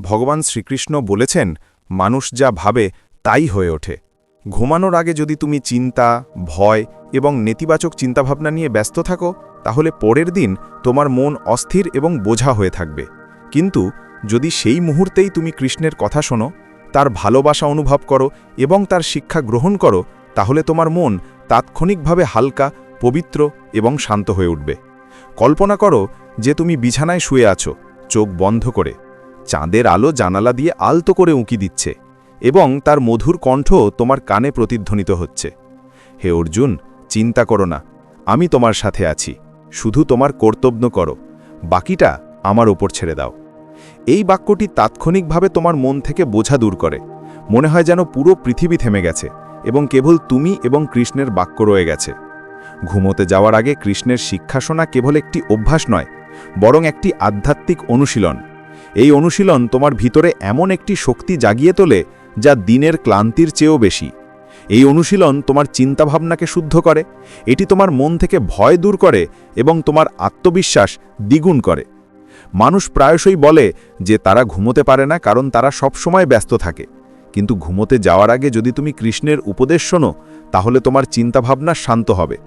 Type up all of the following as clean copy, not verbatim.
ভগবান শ্রীকৃষ্ণ বলেছেন, মানুষ যা ভাবে তাই হয়ে ওঠে। ঘুমানোর আগে যদি তুমি চিন্তা, ভয় এবং নেতিবাচক চিন্তাভাবনা নিয়ে ব্যস্ত থাকো, তাহলে পরের দিন তোমার মন অস্থির এবং বোঝা হয়ে থাকবে। কিন্তু যদি সেই মুহূর্তেই তুমি কৃষ্ণের কথা শোনো, তার ভালোবাসা অনুভব করো এবং তার শিক্ষা গ্রহণ করো, তাহলে তোমার মন তাৎক্ষণিকভাবে হালকা, পবিত্র এবং শান্ত হয়ে উঠবে। কল্পনা করো যে তুমি বিছানায় শুয়ে আছো, চোখ বন্ধ করে। চাঁদের আলো জানালা দিয়ে আলতো করে উঁকি দিচ্ছে এবং তার মধুর কণ্ঠ তোমার কানে প্রতিধ্বনিত হচ্ছে। হে অর্জুন, চিন্তা করো না, আমি তোমার সাথে আছি, শুধু তোমার কর্তব্য করো, বাকিটা আমার ওপর ছেড়ে দাও। এই বাক্যটি তাৎক্ষণিকভাবে তোমার মন থেকে বোঝা দূর করে। মনে হয় যেন পুরো পৃথিবী থেমে গেছে এবং কেবল তুমি এবং কৃষ্ণের বাক্য রয়ে গেছে। ঘুমোতে যাওয়ার আগে কৃষ্ণের শিক্ষা শোনা কেবল একটি অভ্যাস নয়, বরং একটি আধ্যাত্মিক অনুশীলন। এই অনুশীলন তোমার ভিতরে এমন একটি শক্তি জাগিয়ে তোলে যা দিনের ক্লান্তির চেয়েও বেশি। এই অনুশীলন তোমার চিন্তাভাবনাকে শুদ্ধ করে, এটি তোমার মন থেকে ভয় দূর করে এবং তোমার আত্মবিশ্বাস দ্বিগুণ করে। মানুষ প্রায়শই বলে যে তারা ঘুমোতে পারে না কারণ তারা সবসময় ব্যস্ত থাকে। কিন্তু ঘুমোতে যাওয়ার আগে যদি তুমি কৃষ্ণের উপদেশ শোনো, তাহলে তোমার চিন্তাভাবনা শান্ত হবে।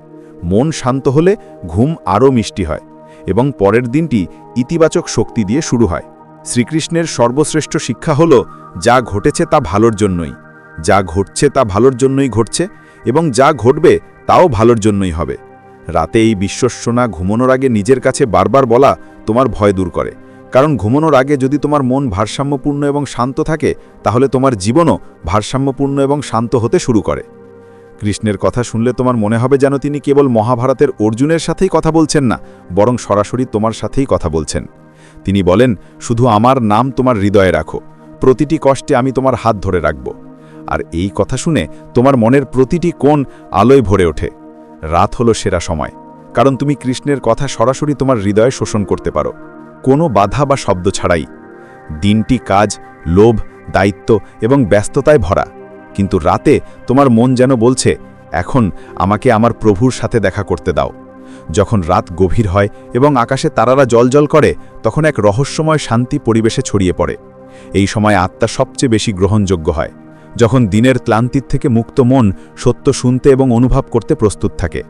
মন শান্ত হলে ঘুম আরও মিষ্টি হয় এবং পরের দিনটি ইতিবাচক শক্তি দিয়ে শুরু হয়। শ্রীকৃষ্ণের সর্বশ্রেষ্ঠ শিক্ষা হল, যা ঘটেছে তা ভালোর জন্যই, যা ঘটছে তা ভালোর জন্যই ঘটছে এবং যা ঘটবে তাও ভালোর জন্যই হবে। রাতে এই বিশ্বাস শোনা, ঘুমানোর আগে নিজের কাছে বারবার বলা তোমার ভয় দূর করে। কারণ ঘুমানোর আগে যদি তোমার মন ভারসাম্যপূর্ণ এবং শান্ত থাকে, তাহলে তোমার জীবনও ভারসাম্যপূর্ণ এবং শান্ত হতে শুরু করে। কৃষ্ণের কথা শুনলে তোমার মনে হবে যেন তিনি কেবল মহাভারতের অর্জুনের সাথেই কথা বলছেন না, বরং সরাসরি তোমার সাথেই কথা বলছেন। তিনি বলেন, শুধু আমার নাম তোমার হৃদয়ে রাখো, প্রতিটি কষ্টে আমি তোমার হাত ধরে রাখব। আর এই কথা শুনে তোমার মনের প্রতিটি কোণ আলোয় ভরে ওঠে। রাত হলো সেরা সময়, কারণ তুমি কৃষ্ণের কথা সরাসরি তোমার হৃদয়ে শোষণ করতে পারো, কোনো বাধা বা শব্দ ছাড়াই। দিনটি কাজ, লোভ, দায়িত্ব এবং ব্যস্ততায় ভরা, কিন্তু রাতে তোমার মন যেন বলছে, এখন আমাকে আমার প্রভুর সাথে দেখা করতে দাও। যখন রাত গভীর হয় এবং আকাশে তারারা জ্বলজ্বল করে, তখন এক রহস্যময় শান্তি পরিবেশে ছড়িয়ে পড়ে। এই সময় আত্মা সবচেয়ে বেশি গ্রহণযোগ্য হয়, যখন দিনের ক্লান্তির থেকে মুক্ত মন সত্য শুনতে এবং অনুভব করতে প্রস্তুত থাকে।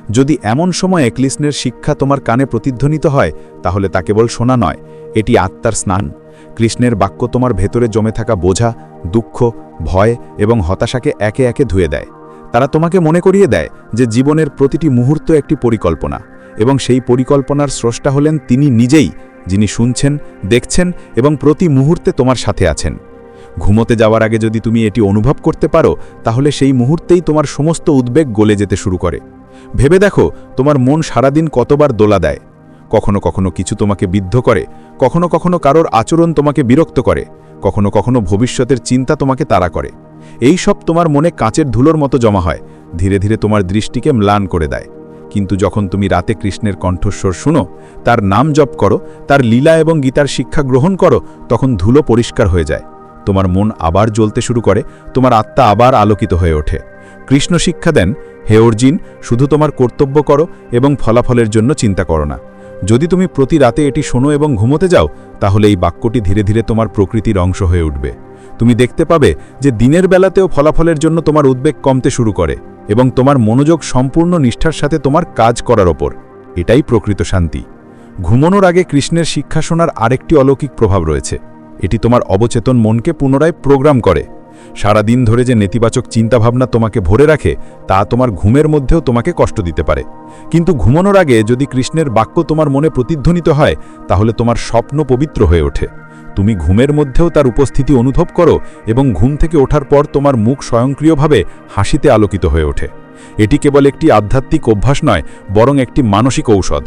যদি এমন সময়ে কৃষ্ণের শিক্ষা তোমার কানে প্রতিধ্বনিত হয়, তাহলে তা কেবল শোনা নয়, এটি আত্মার স্নান। কৃষ্ণের বাক্য তোমার ভেতরে জমে থাকা বোঝা, দুঃখ, ভয় এবং হতাশাকে একে একে ধুয়ে দেয়। তারা তোমাকে মনে করিয়ে দেয় যে জীবনের প্রতিটি মুহূর্ত একটি পরিকল্পনা, এবং সেই পরিকল্পনার স্রষ্টা হলেন তিনি নিজেই, যিনি শুনছেন, দেখছেন এবং প্রতি মুহূর্তে তোমার সাথে আছেন। ঘুমোতে যাওয়ার আগে যদি তুমি এটি অনুভব করতে পারো, তাহলে সেই মুহূর্তেই তোমার সমস্ত উদ্বেগ গলে যেতে শুরু করে। ভেবে দেখো, তোমার মন সারাদিন কতবার দোলা দেয়। কখনো কখনো কিছু তোমাকে বিদ্ধ করে, কখনো কখনো কারোর আচরণ তোমাকে বিরক্ত করে, কখনো কখনো ভবিষ্যতের চিন্তা তোমাকে তাড়া করে। এই সব তোমার মনে কাঁচের ধুলোর মতো জমা হয়, ধীরে ধীরে তোমার দৃষ্টিকে ম্লান করে দেয়। কিন্তু যখন তুমি রাতে কৃষ্ণের কণ্ঠস্বর শুনো, তার নাম জপ করো, তার লীলা এবং গীতার শিক্ষা গ্রহণ করো, তখন ধুলো পরিষ্কার হয়ে যায়। তোমার মন আবার জ্বলতে শুরু করে, তোমার আত্মা আবার আলোকিত হয়ে ওঠে। কৃষ্ণ শিক্ষা দেন, হে অর্জুন, শুধু তোমার কর্তব্য করো এবং ফলাফলের জন্য চিন্তা করো না। যদি তুমি প্রতি রাতে এটি শোনো এবং ঘুমোতে যাও, তাহলে এই বাক্যটি ধীরে ধীরে তোমার প্রকৃতির অংশ হয়ে উঠবে। তুমি দেখতে পাবে যে দিনের বেলাতেও ফলাফলের জন্য তোমার উদ্বেগ কমতে শুরু করে এবং তোমার মনোযোগ সম্পূর্ণ নিষ্ঠার সাথে তোমার কাজ করার ওপর। এটাই প্রকৃত শান্তি। ঘুমানোর আগে কৃষ্ণের শিক্ষা শোনার আরেকটি অলৌকিক প্রভাব রয়েছে। এটি তোমার অবচেতন মনকে পুনরায় প্রোগ্রাম করে। সারাদিন ধরে যে নেতিবাচক চিন্তাভাবনা তোমাকে ভরে রাখে, তা তোমার ঘুমের মধ্যেও তোমাকে কষ্ট দিতে পারে। কিন্তু ঘুমানোর আগে যদি কৃষ্ণের বাক্য তোমার মনে প্রতিধ্বনিত হয়, তাহলে তোমার স্বপ্ন পবিত্র হয়ে ওঠে। তুমি ঘুমের মধ্যেও তার উপস্থিতি অনুভব করো এবং ঘুম থেকে ওঠার পর তোমার মুখ স্বয়ংক্রিয়ভাবে হাসিতে আলোকিত হয়ে ওঠে। এটি কেবল একটি আধ্যাত্মিক অভ্যাস নয়, বরং একটি মানসিক ঔষধ।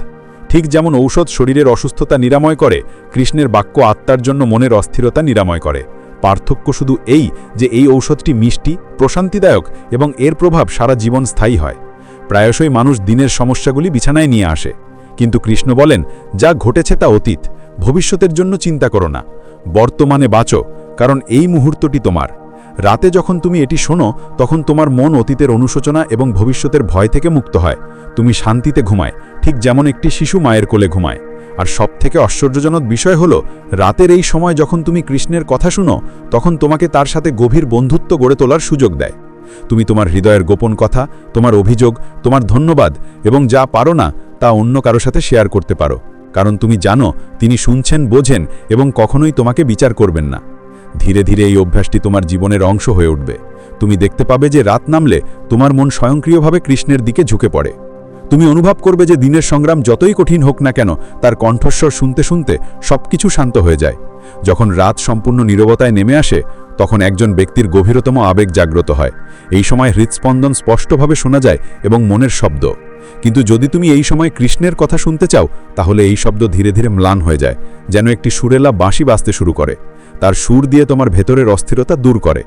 ঠিক যেমন ঔষধ শরীরের অসুস্থতা নিরাময় করে, কৃষ্ণের বাক্য আত্মার জন্য মনের অস্থিরতা নিরাময় করে। পার্থক্য শুধু এই যে এই ঔষধটি মিষ্টি, প্রশান্তিদায়ক এবং এর প্রভাব সারা জীবন স্থায়ী হয়। প্রায়শই মানুষ দিনের সমস্যাগুলি বিছানায় নিয়ে আসে, কিন্তু কৃষ্ণ বলেন, যা ঘটেছে তা অতীত, ভবিষ্যতের জন্য চিন্তা করো না, বর্তমানে বাঁচো, কারণ এই মুহূর্তটি তোমার। রাতে যখন তুমি এটি শোনো, তখন তোমার মন অতীতের অনুশোচনা এবং ভবিষ্যতের ভয় থেকে মুক্ত হয়। তুমি শান্তিতে ঘুমায়, ঠিক যেমন একটি শিশু মায়ের কোলে ঘুমায়। আর সবথেকে আশ্চর্যজনক বিষয় হলো, রাতের এই সময় যখন তুমি কৃষ্ণের কথা শুনো, তখন তোমাকে তার সাথে গভীর বন্ধুত্ব গড়ে তোলার সুযোগ দেয়। তুমি তোমার হৃদয়ের গোপন কথা, তোমার অভিযোগ, তোমার ধন্যবাদ এবং যা পারো না তা অন্য কারো সাথে শেয়ার করতে পারো, কারণ তুমি জানো তিনি শুনছেন, বোঝেন এবং কখনোই তোমাকে বিচার করবেন না। ধীরে ধীরে এই অভ্যাসটি তোমার জীবনের অংশ হয়ে উঠবে। তুমি দেখতে পাবে যে রাত নামলে তোমার মন স্বয়ংক্রিয়ভাবে কৃষ্ণের দিকে ঝুঁকে পড়ে। তুমি অনুভব করবে যে দিনের সংগ্রাম যতই কঠিন হোক না কেন, তার কণ্ঠস্বর শুনতে শুনতে সবকিছু শান্ত হয়ে যায়। যখন রাত সম্পূর্ণ নীরবতায় নেমে আসে, তখন একজন ব্যক্তির গভীরতম আবেগ জাগ্রত হয়। এই সময় হৃদস্পন্দন স্পষ্টভাবে শোনা যায় এবং মনের শব্দ। কিন্তু যদি তুমি এই সময় কৃষ্ণের কথা শুনতে চাও, তাহলে এই শব্দ ধীরে ধীরে ম্লান হয়ে যায়, যেন একটি সুরেলা বাঁশি বাজতে শুরু করে। তার সুর দিয়ে তোমার ভেতরের অস্থিরতা দূর করে।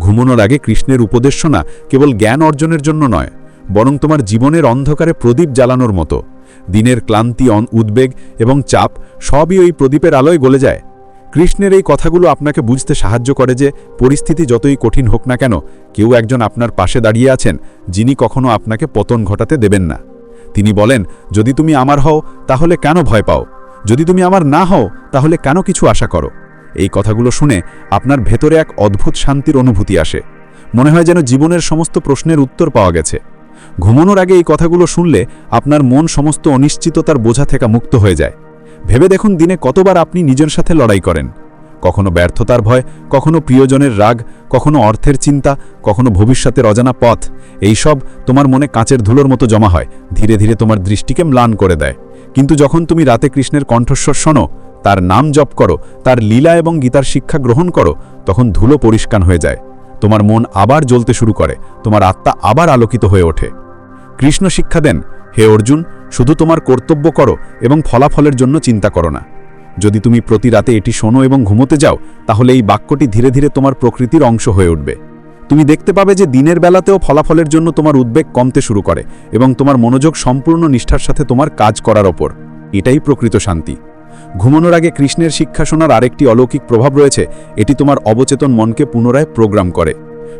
ঘুমানোর আগে কৃষ্ণের উপদেশ শোনা কেবল জ্ঞান অর্জনের জন্য নয়, বরং তোমার জীবনের অন্ধকারে প্রদীপ জ্বালানোর মতো। দিনের ক্লান্তি, উদ্বেগ এবং চাপ সবই ওই প্রদীপের আলোয় গলে যায়। কৃষ্ণের এই কথাগুলো আপনাকে বুঝতে সাহায্য করে যে পরিস্থিতি যতই কঠিন হোক না কেন, কেউ একজন আপনার পাশে দাঁড়িয়ে আছেন যিনি কখনো আপনাকে পতন ঘটাতে দেবেন না। তিনি বলেন, যদি তুমি আমার হও তাহলে কেন ভয় পাও? যদি তুমি আমার না হও তাহলে কেন কিছু আশা করো? এই কথাগুলো শুনে আপনার ভেতরে এক অদ্ভুত শান্তির অনুভূতি আসে। মনে হয় যেন জীবনের সমস্ত প্রশ্নের উত্তর পাওয়া গেছে। ঘুমানোর আগে এই কথাগুলো শুনলে আপনার মন সমস্ত অনিশ্চিততার বোঝা থেকে মুক্ত হয়ে যায়। ভেবে দেখুন, দিনে কতবার আপনি নিজের সাথে লড়াই করেন। কখনো ব্যর্থতার ভয়, কখনো প্রিয়জনের রাগ, কখনো অর্থের চিন্তা, কখনো ভবিষ্যতের অজানা পথ। এই সব তোমার মনে কাঁচের ধুলোর মতো জমা হয়, ধীরে ধীরে তোমার দৃষ্টিকে ম্লান করে দেয়। কিন্তু যখন তুমি রাতে কৃষ্ণের কণ্ঠস্বর শোনো, তার নাম জপ করো, তার লীলা এবং গীতার শিক্ষা গ্রহণ করো, তখন ধুলো পরিষ্কার হয়ে যায়। তোমার মন আবার জ্বলতে শুরু করে, তোমার আত্মা আবার আলোকিত হয়ে ওঠে। কৃষ্ণ শিক্ষা দেন, হে অর্জুন, শুধু তোমার কর্তব্য করো এবং ফলাফলের জন্য চিন্তা করো না। যদি তুমি প্রতি রাতে এটি শোনো এবং ঘুমোতে যাও, তাহলে এই বাক্যটি ধীরে ধীরে তোমার প্রকৃতির অংশ হয়ে উঠবে। তুমি দেখতে পাবে যে দিনের বেলাতেও ফলাফলের জন্য তোমার উদ্বেগ কমতে শুরু করে এবং তোমার মনোযোগ সম্পূর্ণ নিষ্ঠার সাথে তোমার কাজ করার ওপর। এটাই প্রকৃত শান্তি। ঘুমানোর আগে কৃষ্ণের শিক্ষা শোনার আরেকটি অলৌকিক প্রভাব রয়েছে। এটি তোমার অবচেতন মনকে পুনরায় প্রোগ্রাম করে।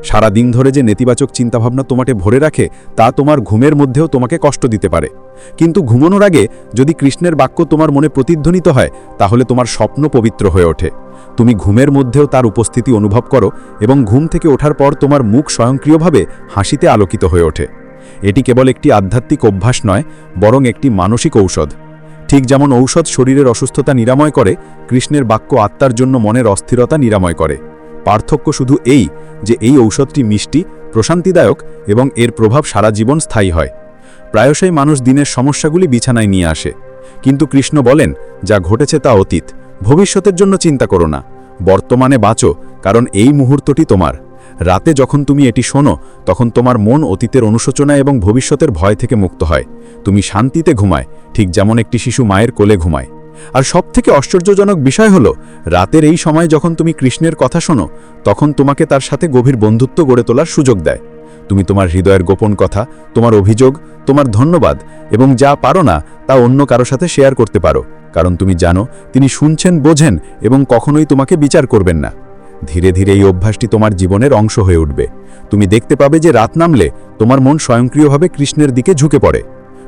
সারা দিন ধরে যে নেতিবাচক চিন্তাভাবনা তোমাকে ভরে রাখে, তা তোমার ঘুমের মধ্যেও তোমাকে কষ্ট দিতে পারে। কিন্তু ঘুমানোর আগে যদি কৃষ্ণের বাক্য তোমার মনে প্রতিধ্বনিত হয়, তাহলে তোমার স্বপ্ন পবিত্র হয়ে ওঠে। তুমি ঘুমের মধ্যেও তার উপস্থিতি অনুভব করো এবং ঘুম থেকে ওঠার পর তোমার মুখ স্বয়ংক্রিয়ভাবে হাসিতে আলোকিত হয়ে ওঠে। এটি কেবল একটি আধ্যাত্মিক অভ্যাস নয়, বরং একটি মানসিক ঔষধ। ঠিক যেমন ঔষধ শরীরের অসুস্থতা নিরাময় করে, কৃষ্ণের বাক্য আত্মার জন্য মনের অস্থিরতা নিরাময় করে। পার্থক্য শুধু এই যে এই ঔষধটি মিষ্টি, প্রশান্তিদায়ক এবং এর প্রভাব সারা জীবন স্থায়ী হয়। প্রায়শই মানুষ দিনের সমস্যাগুলি বিছানায় নিয়ে আসে, কিন্তু কৃষ্ণ বলেন, যা ঘটেছে তা অতীত, ভবিষ্যতের জন্য চিন্তা করো না, বর্তমানে বাঁচো, কারণ এই মুহূর্তটি তোমার। রাতে যখন তুমি এটি শোনো, তখন তোমার মন অতীতের অনুশোচনা এবং ভবিষ্যতের ভয় থেকে মুক্ত হয়। তুমি শান্তিতে ঘুমায়, ঠিক যেমন একটি শিশু মায়ের কোলে ঘুমায়। আর সবথেকে আশ্চর্যজনক বিষয় হলো, রাতের এই সময় যখন তুমি কৃষ্ণের কথা শোনো, তখন তোমাকে তার সাথে গভীর বন্ধুত্ব গড়ে তোলার সুযোগ দেয়। তুমি তোমার হৃদয়ের গোপন কথা, তোমার অভিযোগ, তোমার ধন্যবাদ এবং যা পারো না তা অন্য কারো সাথে শেয়ার করতে পারো, কারণ তুমি জানো তিনি শুনছেন, বোঝেন এবং কখনোই তোমাকে বিচার করবেন না। ধীরে ধীরে এই অভ্যাসটি তোমার জীবনের অংশ হয়ে উঠবে। তুমি দেখতে পাবে যে রাত নামলে তোমার মন স্বয়ংক্রিয়ভাবে কৃষ্ণের দিকে ঝুঁকে পড়ে।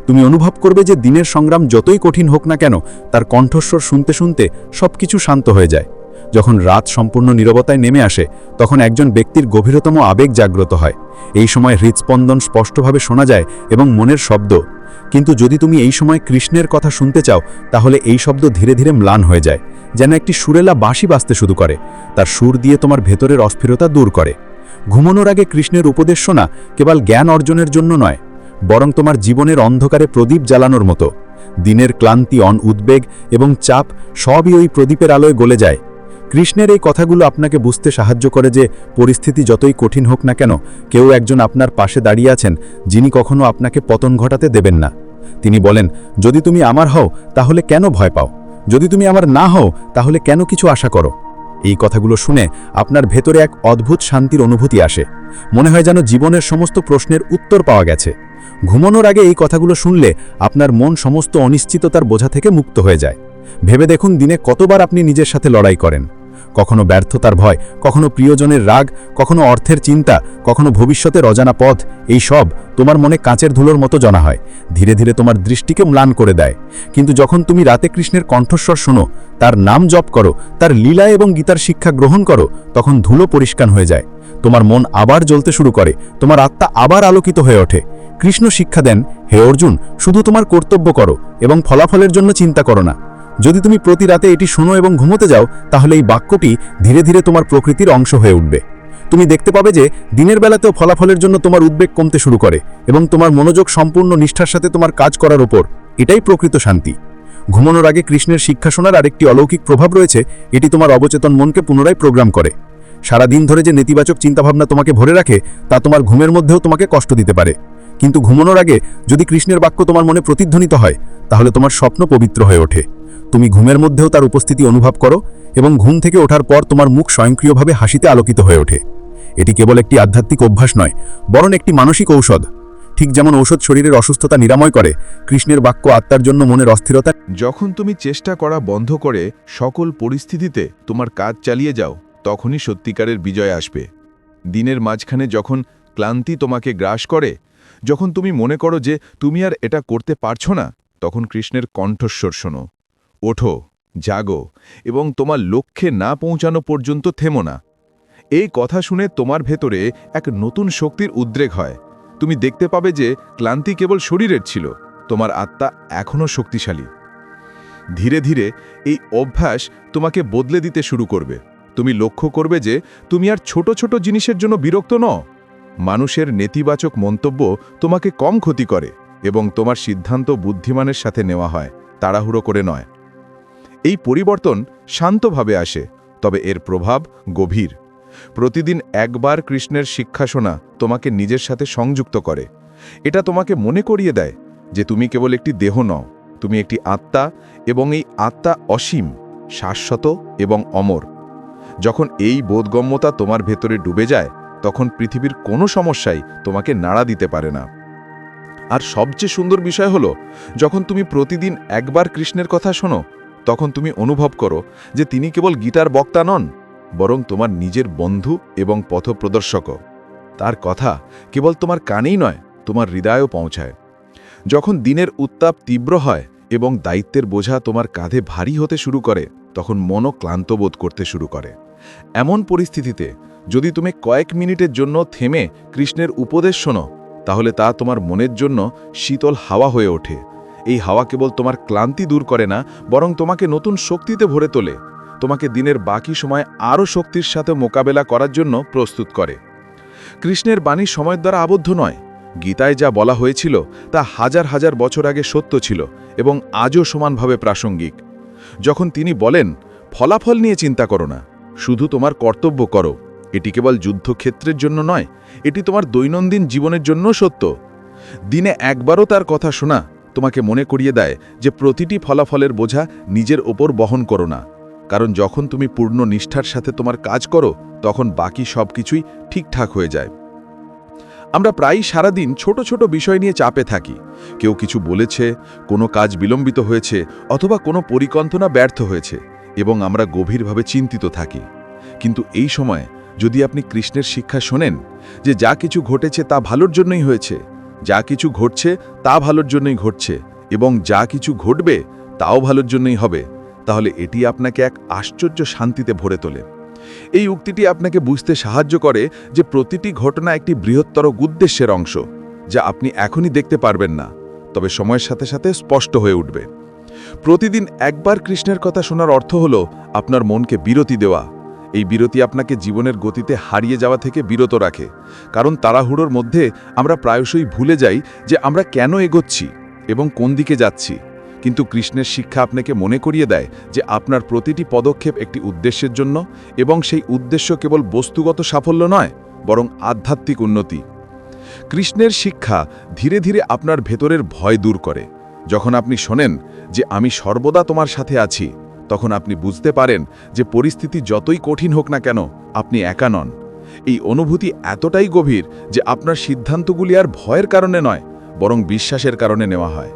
তুমি অনুভব করবে যে দিনের সংগ্রাম যতই কঠিন হোক না কেন, তার কণ্ঠস্বর শুনতে শুনতে সবকিছু শান্ত হয়ে যায়। যখন রাত সম্পূর্ণ নীরবতায় নেমে আসে, তখন একজন ব্যক্তির গভীরতম আবেগ জাগ্রত হয়। এই সময় হৃদস্পন্দন স্পষ্টভাবে শোনা যায় এবং মনের শব্দ। কিন্তু যদি তুমি এই সময় কৃষ্ণের কথা শুনতে চাও, তাহলে এই শব্দ ধীরে ধীরে ম্লান হয়ে যায়, যেন একটি সুরেলা বাঁশি বাজতে শুরু করে। তার সুর দিয়ে তোমার ভেতরের অস্থিরতা দূর করে। ঘুমানোর আগে কৃষ্ণের উপদেশ শোনা কেবল জ্ঞান অর্জনের জন্য নয়, বরং তোমার জীবনের অন্ধকারে প্রদীপ জ্বালানোর মতো। দিনের ক্লান্তি, উদ্বেগ এবং চাপ সবই ওই প্রদীপের আলোয় গলে যায়। কৃষ্ণের এই কথাগুলো আপনাকে বুঝতে সাহায্য করে যে পরিস্থিতি যতই কঠিন হোক না কেন, কেউ একজন আপনার পাশে দাঁড়িয়ে আছেন যিনি কখনো আপনাকে পতন ঘটাতে দেবেন না। তিনি বলেন, যদি তুমি আমার হও তাহলে কেন ভয় পাও? যদি তুমি আমার না হও তাহলে কেন কিছু আশা করো? এই কথাগুলো শুনে আপনার ভেতরে এক অদ্ভুত শান্তির অনুভূতি আসে। মনে হয় যেন জীবনের সমস্ত প্রশ্নের উত্তর পাওয়া গেছে। ঘুমানোর আগে এই কথাগুলো শুনলে আপনার মন সমস্ত অনিশ্চিততার বোঝা থেকে মুক্ত হয়ে যায়। ভেবে দেখুন, দিনে কতবার আপনি নিজের সাথে লড়াই করেন। কখনো ব্যর্থতার ভয়, কখনো প্রিয়জনের রাগ, কখনো অর্থের চিন্তা, কখনো ভবিষ্যতের অজানা পথ, এই সব তোমার মনে কাঁচের ধুলোর মতো জনা হয়, ধীরে ধীরে তোমার দৃষ্টিকে ম্লান করে দেয়। কিন্তু যখন তুমি রাতে কৃষ্ণের কণ্ঠস্বর শোনো, তার নাম জপ করো, তার লীলা এবং গীতার শিক্ষা গ্রহণ করো, তখন ধুলো পরিষ্কার হয়ে যায়। তোমার মন আবার জ্বলতে শুরু করে, তোমার আত্মা আবার আলোকিত হয়ে ওঠে। কৃষ্ণ শিক্ষা দেন, হে অর্জুন, শুধু তোমার কর্তব্য করো এবং ফলাফলের জন্য চিন্তা করো না। যদি তুমি প্রতি রাতে এটি শোনো এবং ঘুমোতে যাও, তাহলে এই বাক্যটি ধীরে ধীরে তোমার প্রকৃতির অংশ হয়ে উঠবে। তুমি দেখতে পাবে যে দিনের বেলাতেও ফলাফলের জন্য তোমার উদ্বেগ কমতে শুরু করে এবং তোমার মনোযোগ সম্পূর্ণ নিষ্ঠার সাথে তোমার কাজ করার উপর। এটাই প্রকৃত শান্তি। ঘুমানোর আগে কৃষ্ণের শিক্ষা শোনার আরেকটি অলৌকিক প্রভাব রয়েছে, এটি তোমার অবচেতন মনকে পুনরায় প্রোগ্রাম করে। সারা দিন ধরে যে নেতিবাচক চিন্তাভাবনা তোমাকে ভরে রাখে, তা তোমার ঘুমের মধ্যেও তোমাকে কষ্ট দিতে পারে। কিন্তু ঘুমানোর আগে যদি কৃষ্ণের বাক্য তোমার মনে প্রতিধ্বনিত হয়, তাহলে তোমার স্বপ্ন পবিত্র হয়ে ওঠে। তুমি ঘুমের মধ্যেও তার উপস্থিতি অনুভব করো এবং ঘুম থেকে ওঠার পর তোমার মুখ স্বয়ংক্রিয়ভাবে হাসিতে আলোকিত হয়ে ওঠে। এটি কেবল একটি আধ্যাত্মিক অভ্যাস নয়, বরং একটি মানসিক ঔষধ। ঠিক যেমন ঔষধ শরীরের অসুস্থতা নিরাময় করে, কৃষ্ণের বাক্য আত্মার জন্য মনের অস্থিরতা। যখন তুমি চেষ্টা করা বন্ধ করে সকল পরিস্থিতিতে তোমার কাজ চালিয়ে যাও, তখনই সত্যিকারের বিজয় আসবে। দিনের মাঝখানে যখন ক্লান্তি তোমাকে গ্রাস করে, যখন তুমি মনে করো যে তুমি আর এটা করতে পারছো না, তখন কৃষ্ণের কণ্ঠস্বর শোনো। ওঠো, জাগো এবং তোমার লক্ষ্যে না পৌঁছানো পর্যন্ত থেমো না। এই কথা শুনে তোমার ভেতরে এক নতুন শক্তির উদ্রেক হয়। তুমি দেখতে পাবে যে ক্লান্তি কেবল শরীরের ছিল, তোমার আত্মা এখনও শক্তিশালী। ধীরে ধীরে এই অভ্যাস তোমাকে বদলে দিতে শুরু করবে। তুমি লক্ষ্য করবে যে তুমি আর ছোট ছোট জিনিসের জন্য বিরক্ত নও। মানুষের নেতিবাচক মন্তব্য তোমাকে কম ক্ষতি করে এবং তোমার সিদ্ধান্ত বুদ্ধিমানের সাথে নেওয়া হয়, তাড়াহুড়ো করে নয়। এই পরিবর্তন শান্তভাবে আসে, তবে এর প্রভাব গভীর। প্রতিদিন একবার কৃষ্ণের শিক্ষা শোনা তোমাকে নিজের সাথে সংযুক্ত করে। এটা তোমাকে মনে করিয়ে দেয় যে তুমি কেবল একটি দেহ নও, তুমি একটি আত্মা, এবং এই আত্মা অসীম, শাশ্বত এবং অমর। যখন এই বোধগম্যতা তোমার ভেতরে ডুবে যায়, তখন পৃথিবীর কোনো সমস্যাই তোমাকে নাড়া দিতে পারে না। আর সবচেয়ে সুন্দর বিষয় হলো, যখন তুমি প্রতিদিন একবার কৃষ্ণের কথা শোনো, তখন তুমি অনুভব করো যে তিনি কেবল গীতার বক্তা নন, বরং তোমার নিজের বন্ধু এবং পথপ্রদর্শকও। তার কথা কেবল তোমার কানেই নয়, তোমার হৃদয়েও পৌঁছায়। যখন দিনের উত্তাপ তীব্র হয় এবং দায়িত্বের বোঝা তোমার কাঁধে ভারী হতে শুরু করে, তখন মনও ক্লান্ত বোধ করতে শুরু করে। এমন পরিস্থিতিতে যদি তুমি কয়েক মিনিটের জন্য থেমে কৃষ্ণের উপদেশ শোনো, তাহলে তা তোমার মনের জন্য শীতল হাওয়া হয়ে ওঠে। এই হাওয়া কেবল তোমার ক্লান্তি দূর করে না, বরং তোমাকে নতুন শক্তিতে ভরে তোলে, তোমাকে দিনের বাকি সময় আরও শক্তির সাথে মোকাবেলা করার জন্য প্রস্তুত করে। কৃষ্ণের বাণী সময়ের দ্বারা আবদ্ধ নয়। গীতায় যা বলা হয়েছিল তা হাজার হাজার বছর আগে সত্য ছিল এবং আজও সমানভাবে প্রাসঙ্গিক। যখন তিনি বলেন, ফলাফল নিয়ে চিন্তা করো না, শুধু তোমার কর্তব্য করো, এটি কেবল যুদ্ধক্ষেত্রের জন্য নয়, এটি তোমার দৈনন্দিন জীবনের জন্য সত্য। দিনে একবারও তার কথা শোনা তোমাকে মনে করিয়ে দেয় যে প্রতিটি ফলাফলের বোঝা নিজের ওপর বহন করো না, কারণ যখন তুমি পূর্ণ নিষ্ঠার সাথে তোমার কাজ করো, তখন বাকি সব কিছুই ঠিকঠাক হয়ে যায়। আমরা প্রায়ই সারাদিন ছোট ছোট বিষয় নিয়ে চাপে থাকি। কেউ কিছু বলেছে, কোনো কাজ বিলম্বিত হয়েছে, অথবা কোনো পরিকল্পনা ব্যর্থ হয়েছে, এবং আমরা গভীরভাবে চিন্তিত থাকি। কিন্তু এই সময় যদি আপনি কৃষ্ণের শিক্ষা শোনেন যে যা কিছু ঘটেছে তা ভালোর জন্যই হয়েছে, যা কিছু ঘটছে তা ভালোর জন্যই ঘটছে, এবং যা কিছু ঘটবে তাও ভালোর জন্যই হবে, তাহলে এটি আপনাকে এক আশ্চর্য শান্তিতে ভরে তোলে। এই উক্তিটি আপনাকে বুঝতে সাহায্য করে যে প্রতিটি ঘটনা একটি বৃহত্তর উদ্দেশ্যের অংশ, যা আপনি এখনই দেখতে পারবেন না, তবে সময়ের সাথে সাথে স্পষ্ট হয়ে উঠবে। প্রতিদিন একবার কৃষ্ণের কথা শোনার অর্থ হল আপনার মনকে বিরতি দেওয়া। এই বিরতি আপনাকে জীবনের গতিতে হারিয়ে যাওয়া থেকে বিরত রাখে, কারণ তাড়াহুড়োর মধ্যে আমরা প্রায়শই ভুলে যাই যে আমরা কেন এগোচ্ছি এবং কোন দিকে যাচ্ছি। কিন্তু কৃষ্ণের শিক্ষা আপনাকে মনে করিয়ে দেয় যে আপনার প্রতিটি পদক্ষেপ একটি উদ্দেশ্যের জন্য, এবং সেই উদ্দেশ্য কেবল বস্তুগত সাফল্য নয়, বরং আধ্যাত্মিক উন্নতি। কৃষ্ণের শিক্ষা ধীরে ধীরে আপনার ভেতরের ভয় দূর করে। যখন আপনি শোনেন যে আমি সর্বদা তোমার সাথে আছি, তখন আপনি বুঝতে পারেন যে পরিস্থিতি যতই কঠিন হোক না কেন, আপনি একা নন। এই অনুভূতি এতটাই গভীর যে আপনার সিদ্ধান্তগুলি আর ভয়ের কারণে নয়, বরং বিশ্বাসের কারণে নেওয়া হয়।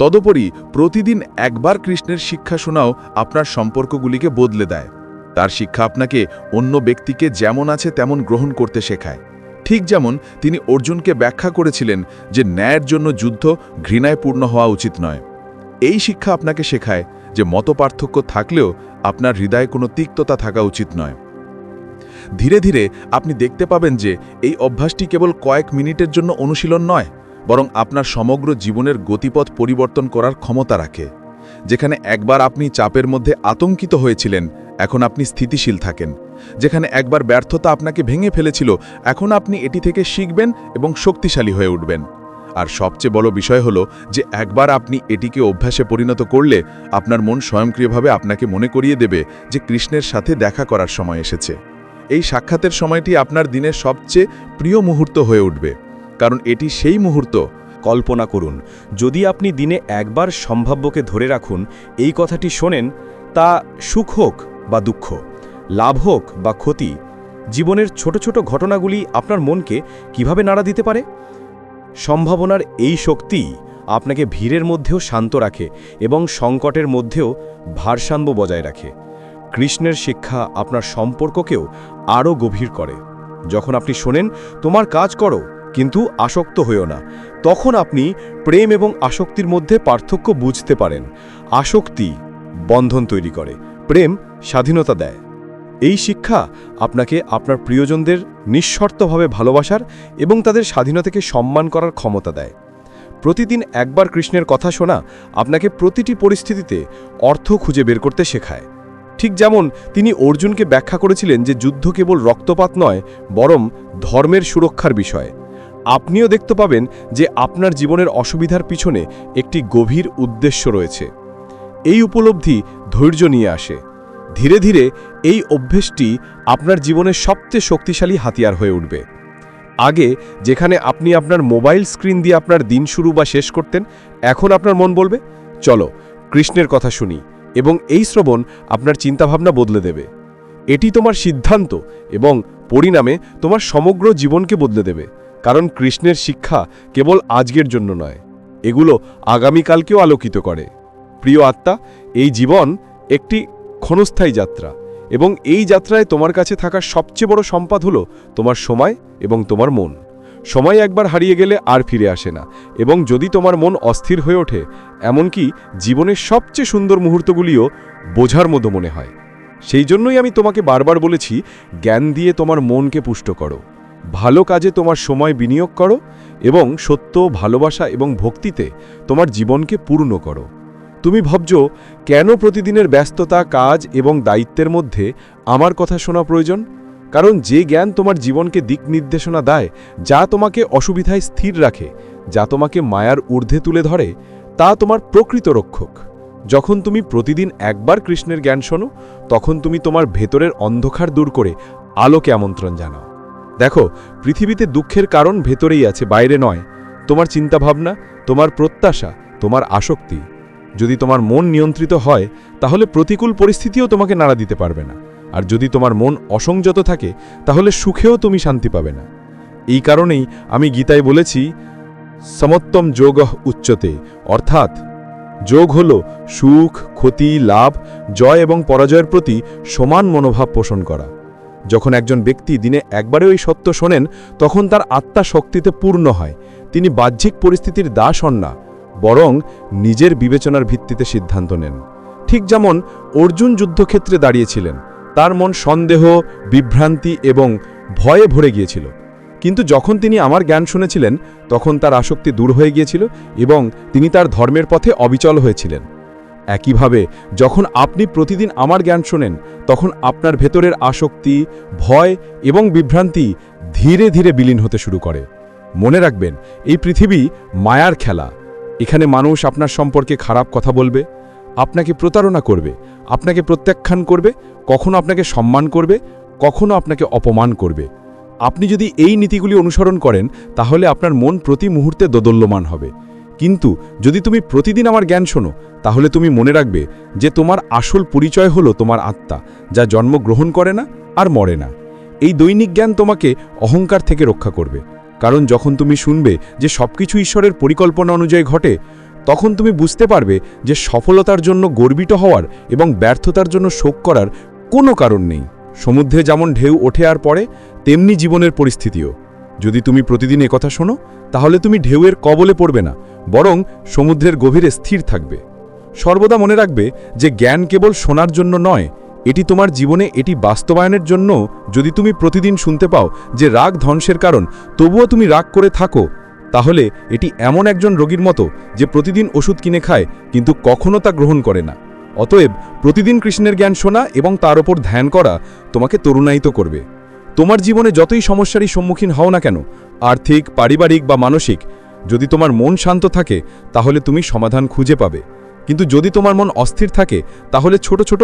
তদুপরি প্রতিদিন একবার কৃষ্ণের শিক্ষা শোনাও আপনার সম্পর্কগুলিকে বদলে দেয়। তার শিক্ষা আপনাকে অন্য ব্যক্তিকে যেমন আছে তেমন গ্রহণ করতে শেখায়। ঠিক যেমন তিনি অর্জুনকে ব্যাখ্যা করেছিলেন যে ন্যায়ের জন্য যুদ্ধ ঘৃণায় পূর্ণ হওয়া উচিত নয়। এই শিক্ষা আপনাকে শেখায় যে মতপার্থক্য থাকলেও আপনার হৃদয়ে কোনো তিক্ততা থাকা উচিত নয়। ধীরে ধীরে আপনি দেখতে পাবেন যে এই অভ্যাসটি কেবল কয়েক মিনিটের জন্য অনুশীলন নয়, বরং আপনার সমগ্র জীবনের গতিপথ পরিবর্তন করার ক্ষমতা রাখে। যেখানে একবার আপনি চাপের মধ্যে আতঙ্কিত হয়েছিলেন, এখন আপনি স্থিতিশীল থাকেন। যেখানে একবার ব্যর্থতা আপনাকে ভেঙে ফেলেছিল, এখন আপনি এটি থেকে শিখবেন এবং শক্তিশালী হয়ে উঠবেন। আর সবচেয়ে বড় বিষয় হলো যে একবার আপনি এটিকে অভ্যাসে পরিণত করলে আপনার মন স্বয়ংক্রিয়ভাবে আপনাকে মনে করিয়ে দেবে যে কৃষ্ণের সাথে দেখা করার সময় এসেছে। এই সাক্ষাতের সময়টি আপনার দিনের সবচেয়ে প্রিয় মুহূর্ত হয়ে উঠবে, কারণ এটি সেই মুহূর্ত। কল্পনা করুন, যদি আপনি দিনে একবার সম্ভাব্যকে ধরে রাখুন, এই কথাটি শোনেন, তা সুখ হোক বা দুঃখ, লাভ হোক বা ক্ষতি, জীবনের ছোট ছোট ঘটনাগুলি আপনার মনকে কিভাবে নাড়া দিতে পারে। সম্ভাবনার এই শক্তি আপনাকে ভিড়ের মধ্যেও শান্ত রাখে এবং সংকটের মধ্যেও ভারসাম্য বজায় রাখে। কৃষ্ণের শিক্ষা আপনার সম্পর্ককেও আরও গভীর করে। যখন আপনি শোনেন, তোমার কাজ করো কিন্তু আসক্ত হইও না, তখন আপনি প্রেম এবং আসক্তির মধ্যে পার্থক্য বুঝতে পারেন। আসক্তি বন্ধন তৈরি করে, প্রেম স্বাধীনতা দেয়। এই শিক্ষা আপনাকে আপনার প্রিয়জনদের নিঃশর্তভাবে ভালোবাসার এবং তাদের স্বাধীনতাকে সম্মান করার ক্ষমতা দেয়। প্রতিদিন একবার কৃষ্ণের কথা শোনা আপনাকে প্রতিটি পরিস্থিতিতে অর্থ খুঁজে বের করতে শেখায়। ঠিক যেমন তিনি অর্জুনকে ব্যাখ্যা করেছিলেন যে যুদ্ধ কেবল রক্তপাত নয়, বরং ধর্মের সুরক্ষার বিষয়। আপনিও দেখতে পাবেন যে আপনার জীবনের অসুবিধার পিছনে একটি গভীর উদ্দেশ্য রয়েছে। এই উপলব্ধি ধৈর্য নিয়ে আসে। ধীরে ধীরে এই অভ্যেসটি আপনার জীবনের সবচেয়ে শক্তিশালী হাতিয়ার হয়ে উঠবে। আগে যেখানে আপনি আপনার মোবাইল স্ক্রিন দিয়ে আপনার দিন শুরু বা শেষ করতেন, এখন আপনার মন বলবে, চলো কৃষ্ণের কথা শুনি, এবং এই শ্রবণ আপনার চিন্তাভাবনা বদলে দেবে। এটি তোমার সিদ্ধান্ত এবং পরিণামে তোমার সমগ্র জীবনকে বদলে দেবে, কারণ কৃষ্ণের শিক্ষা কেবল আজকের জন্য নয়, এগুলো আগামীকালকেও আলোকিত করে। প্রিয় আত্মা, এই জীবন একটি ক্ষণস্থায়ী যাত্রা, এবং এই যাত্রায় তোমার কাছে থাকা সবচেয়ে বড় সম্পদ হলো তোমার সময় এবং তোমার মন। সময় একবার হারিয়ে গেলে আর ফিরে আসে না, এবং যদি তোমার মন অস্থির হয়ে ওঠে, এমনকি জীবনের সবচেয়ে সুন্দর মুহূর্তগুলিও বোঝার মতো মনে হয়। সেই জন্যই আমি তোমাকে বারবার বলেছি, জ্ঞান দিয়ে তোমার মনকে পুষ্ট করো, ভালো কাজে তোমার সময় বিনিয়োগ করো, এবং সত্য, ভালোবাসা এবং ভক্তিতে তোমার জীবনকে পূর্ণ করো। তুমি ভাবছো, কেন প্রতিদিনের ব্যস্ততা, কাজ এবং দায়িত্বের মধ্যে আমার কথা শোনা প্রয়োজন? কারণ যে জ্ঞান তোমার জীবনকে দিক নির্দেশনা দেয়, যা তোমাকে অসুবিধায় স্থির রাখে, যা তোমাকে মায়ার ঊর্ধ্বে তুলে ধরে, তা তোমার প্রকৃত রক্ষক। যখন তুমি প্রতিদিন একবার কৃষ্ণের জ্ঞান শোনো, তখন তুমি তোমার ভেতরের অন্ধকার দূর করে আলোকে আমন্ত্রণ জানাও। দেখো, পৃথিবীতে দুঃখের কারণ ভেতরেই আছে, বাইরে নয়। তোমার চিন্তাভাবনা, তোমার প্রত্যাশা, তোমার আসক্তি। যদি তোমার মন নিয়ন্ত্রিত হয়, তাহলে প্রতিকূল পরিস্থিতিও তোমাকে নাড়া দিতে পারবে না। আর যদি তোমার মন অসংযত থাকে, তাহলে সুখেও তুমি শান্তি পাবে না। এই কারণেই আমি গীতায় বলেছি, সমত্তম যোগঃ উচ্যতে, অর্থাৎ যোগ হল সুখ, ক্ষতি, লাভ, জয় এবং পরাজয়ের প্রতি সমান মনোভাব পোষণ করা। যখন একজন ব্যক্তি দিনে একবারে ওই সত্য শোনেন, তখন তার আত্মা শক্তিতে পূর্ণ হয়। তিনি বাহ্যিক পরিস্থিতির দাস হন না, বরং নিজের বিবেচনার ভিত্তিতে সিদ্ধান্ত নেন। ঠিক যেমন অর্জুন যুদ্ধক্ষেত্রে দাঁড়িয়েছিলেন, তার মন সন্দেহ, বিভ্রান্তি এবং ভয়ে ভরে গিয়েছিল, কিন্তু যখন তিনি আমার জ্ঞান শুনেছিলেন, তখন তার আসক্তি দূর হয়ে গিয়েছিল এবং তিনি তার ধর্মের পথে অবিচল হয়েছিলেন। একইভাবে যখন আপনি প্রতিদিন আমার জ্ঞান শোনেন, তখন আপনার ভেতরের আসক্তি, ভয় এবং বিভ্রান্তি ধীরে ধীরে বিলীন হতে শুরু করে। মনে রাখবেন, এই পৃথিবী মায়ার খেলা। এখানে মানুষ আপনার সম্পর্কে খারাপ কথা বলবে, আপনাকে প্রতারণা করবে, আপনাকে প্রত্যাখ্যান করবে, কখনো আপনাকে সম্মান করবে, কখনো আপনাকে অপমান করবে। আপনি যদি এই নীতিগুলি অনুসরণ করেন, তাহলে আপনার মন প্রতি মুহূর্তে দোদল্যমান হবে। কিন্তু যদি তুমি প্রতিদিন আমার জ্ঞান শোনো, তাহলে তুমি মনে রাখবে যে তোমার আসল পরিচয় হলো তোমার আত্মা, যা জন্মগ্রহণ করে না আর মরে না। এই দৈনিক জ্ঞান তোমাকে অহংকার থেকে রক্ষা করবে, কারণ যখন তুমি শুনবে যে সবকিছু ঈশ্বরের পরিকল্পনা অনুযায়ী ঘটে, তখন তুমি বুঝতে পারবে যে সফলতার জন্য গর্বিত হওয়ার এবং ব্যর্থতার জন্য শোক করার কোনো কারণ নেই। সমুদ্রে যেমন ঢেউ ওঠে আর পড়ে, তেমনি জীবনের পরিস্থিতিও। যদি তুমি প্রতিদিন একথা শোনো, তাহলে তুমি ঢেউয়ের কবলে পড়বে না, বরং সমুদ্রের গভীরে স্থির থাকবে। সর্বদা মনে রাখবে যে জ্ঞান কেবল শোনার জন্য নয়, এটি তোমার জীবনে এটি বাস্তবায়নের জন্য। যদি তুমি প্রতিদিন শুনতে পাও যে রাগ ধ্বংসের কারণ, তবুও তুমি রাগ করে থাকো, তাহলে এটি এমন একজন রোগীর মতো যে প্রতিদিন ওষুধ কিনে খায় কিন্তু কখনো তা গ্রহণ করে না। অতএব প্রতিদিন কৃষ্ণের জ্ঞান শোনা এবং তার ওপর ধ্যান করা তোমাকে তরুণায়িত করবে। তোমার জীবনে যতই সমস্যারই সম্মুখীন হও না কেন, আর্থিক, পারিবারিক বা মানসিক, যদি তোমার মন শান্ত থাকে তাহলে তুমি সমাধান খুঁজে পাবে। কিন্তু যদি তোমার মন অস্থির থাকে, তাহলে ছোট ছোট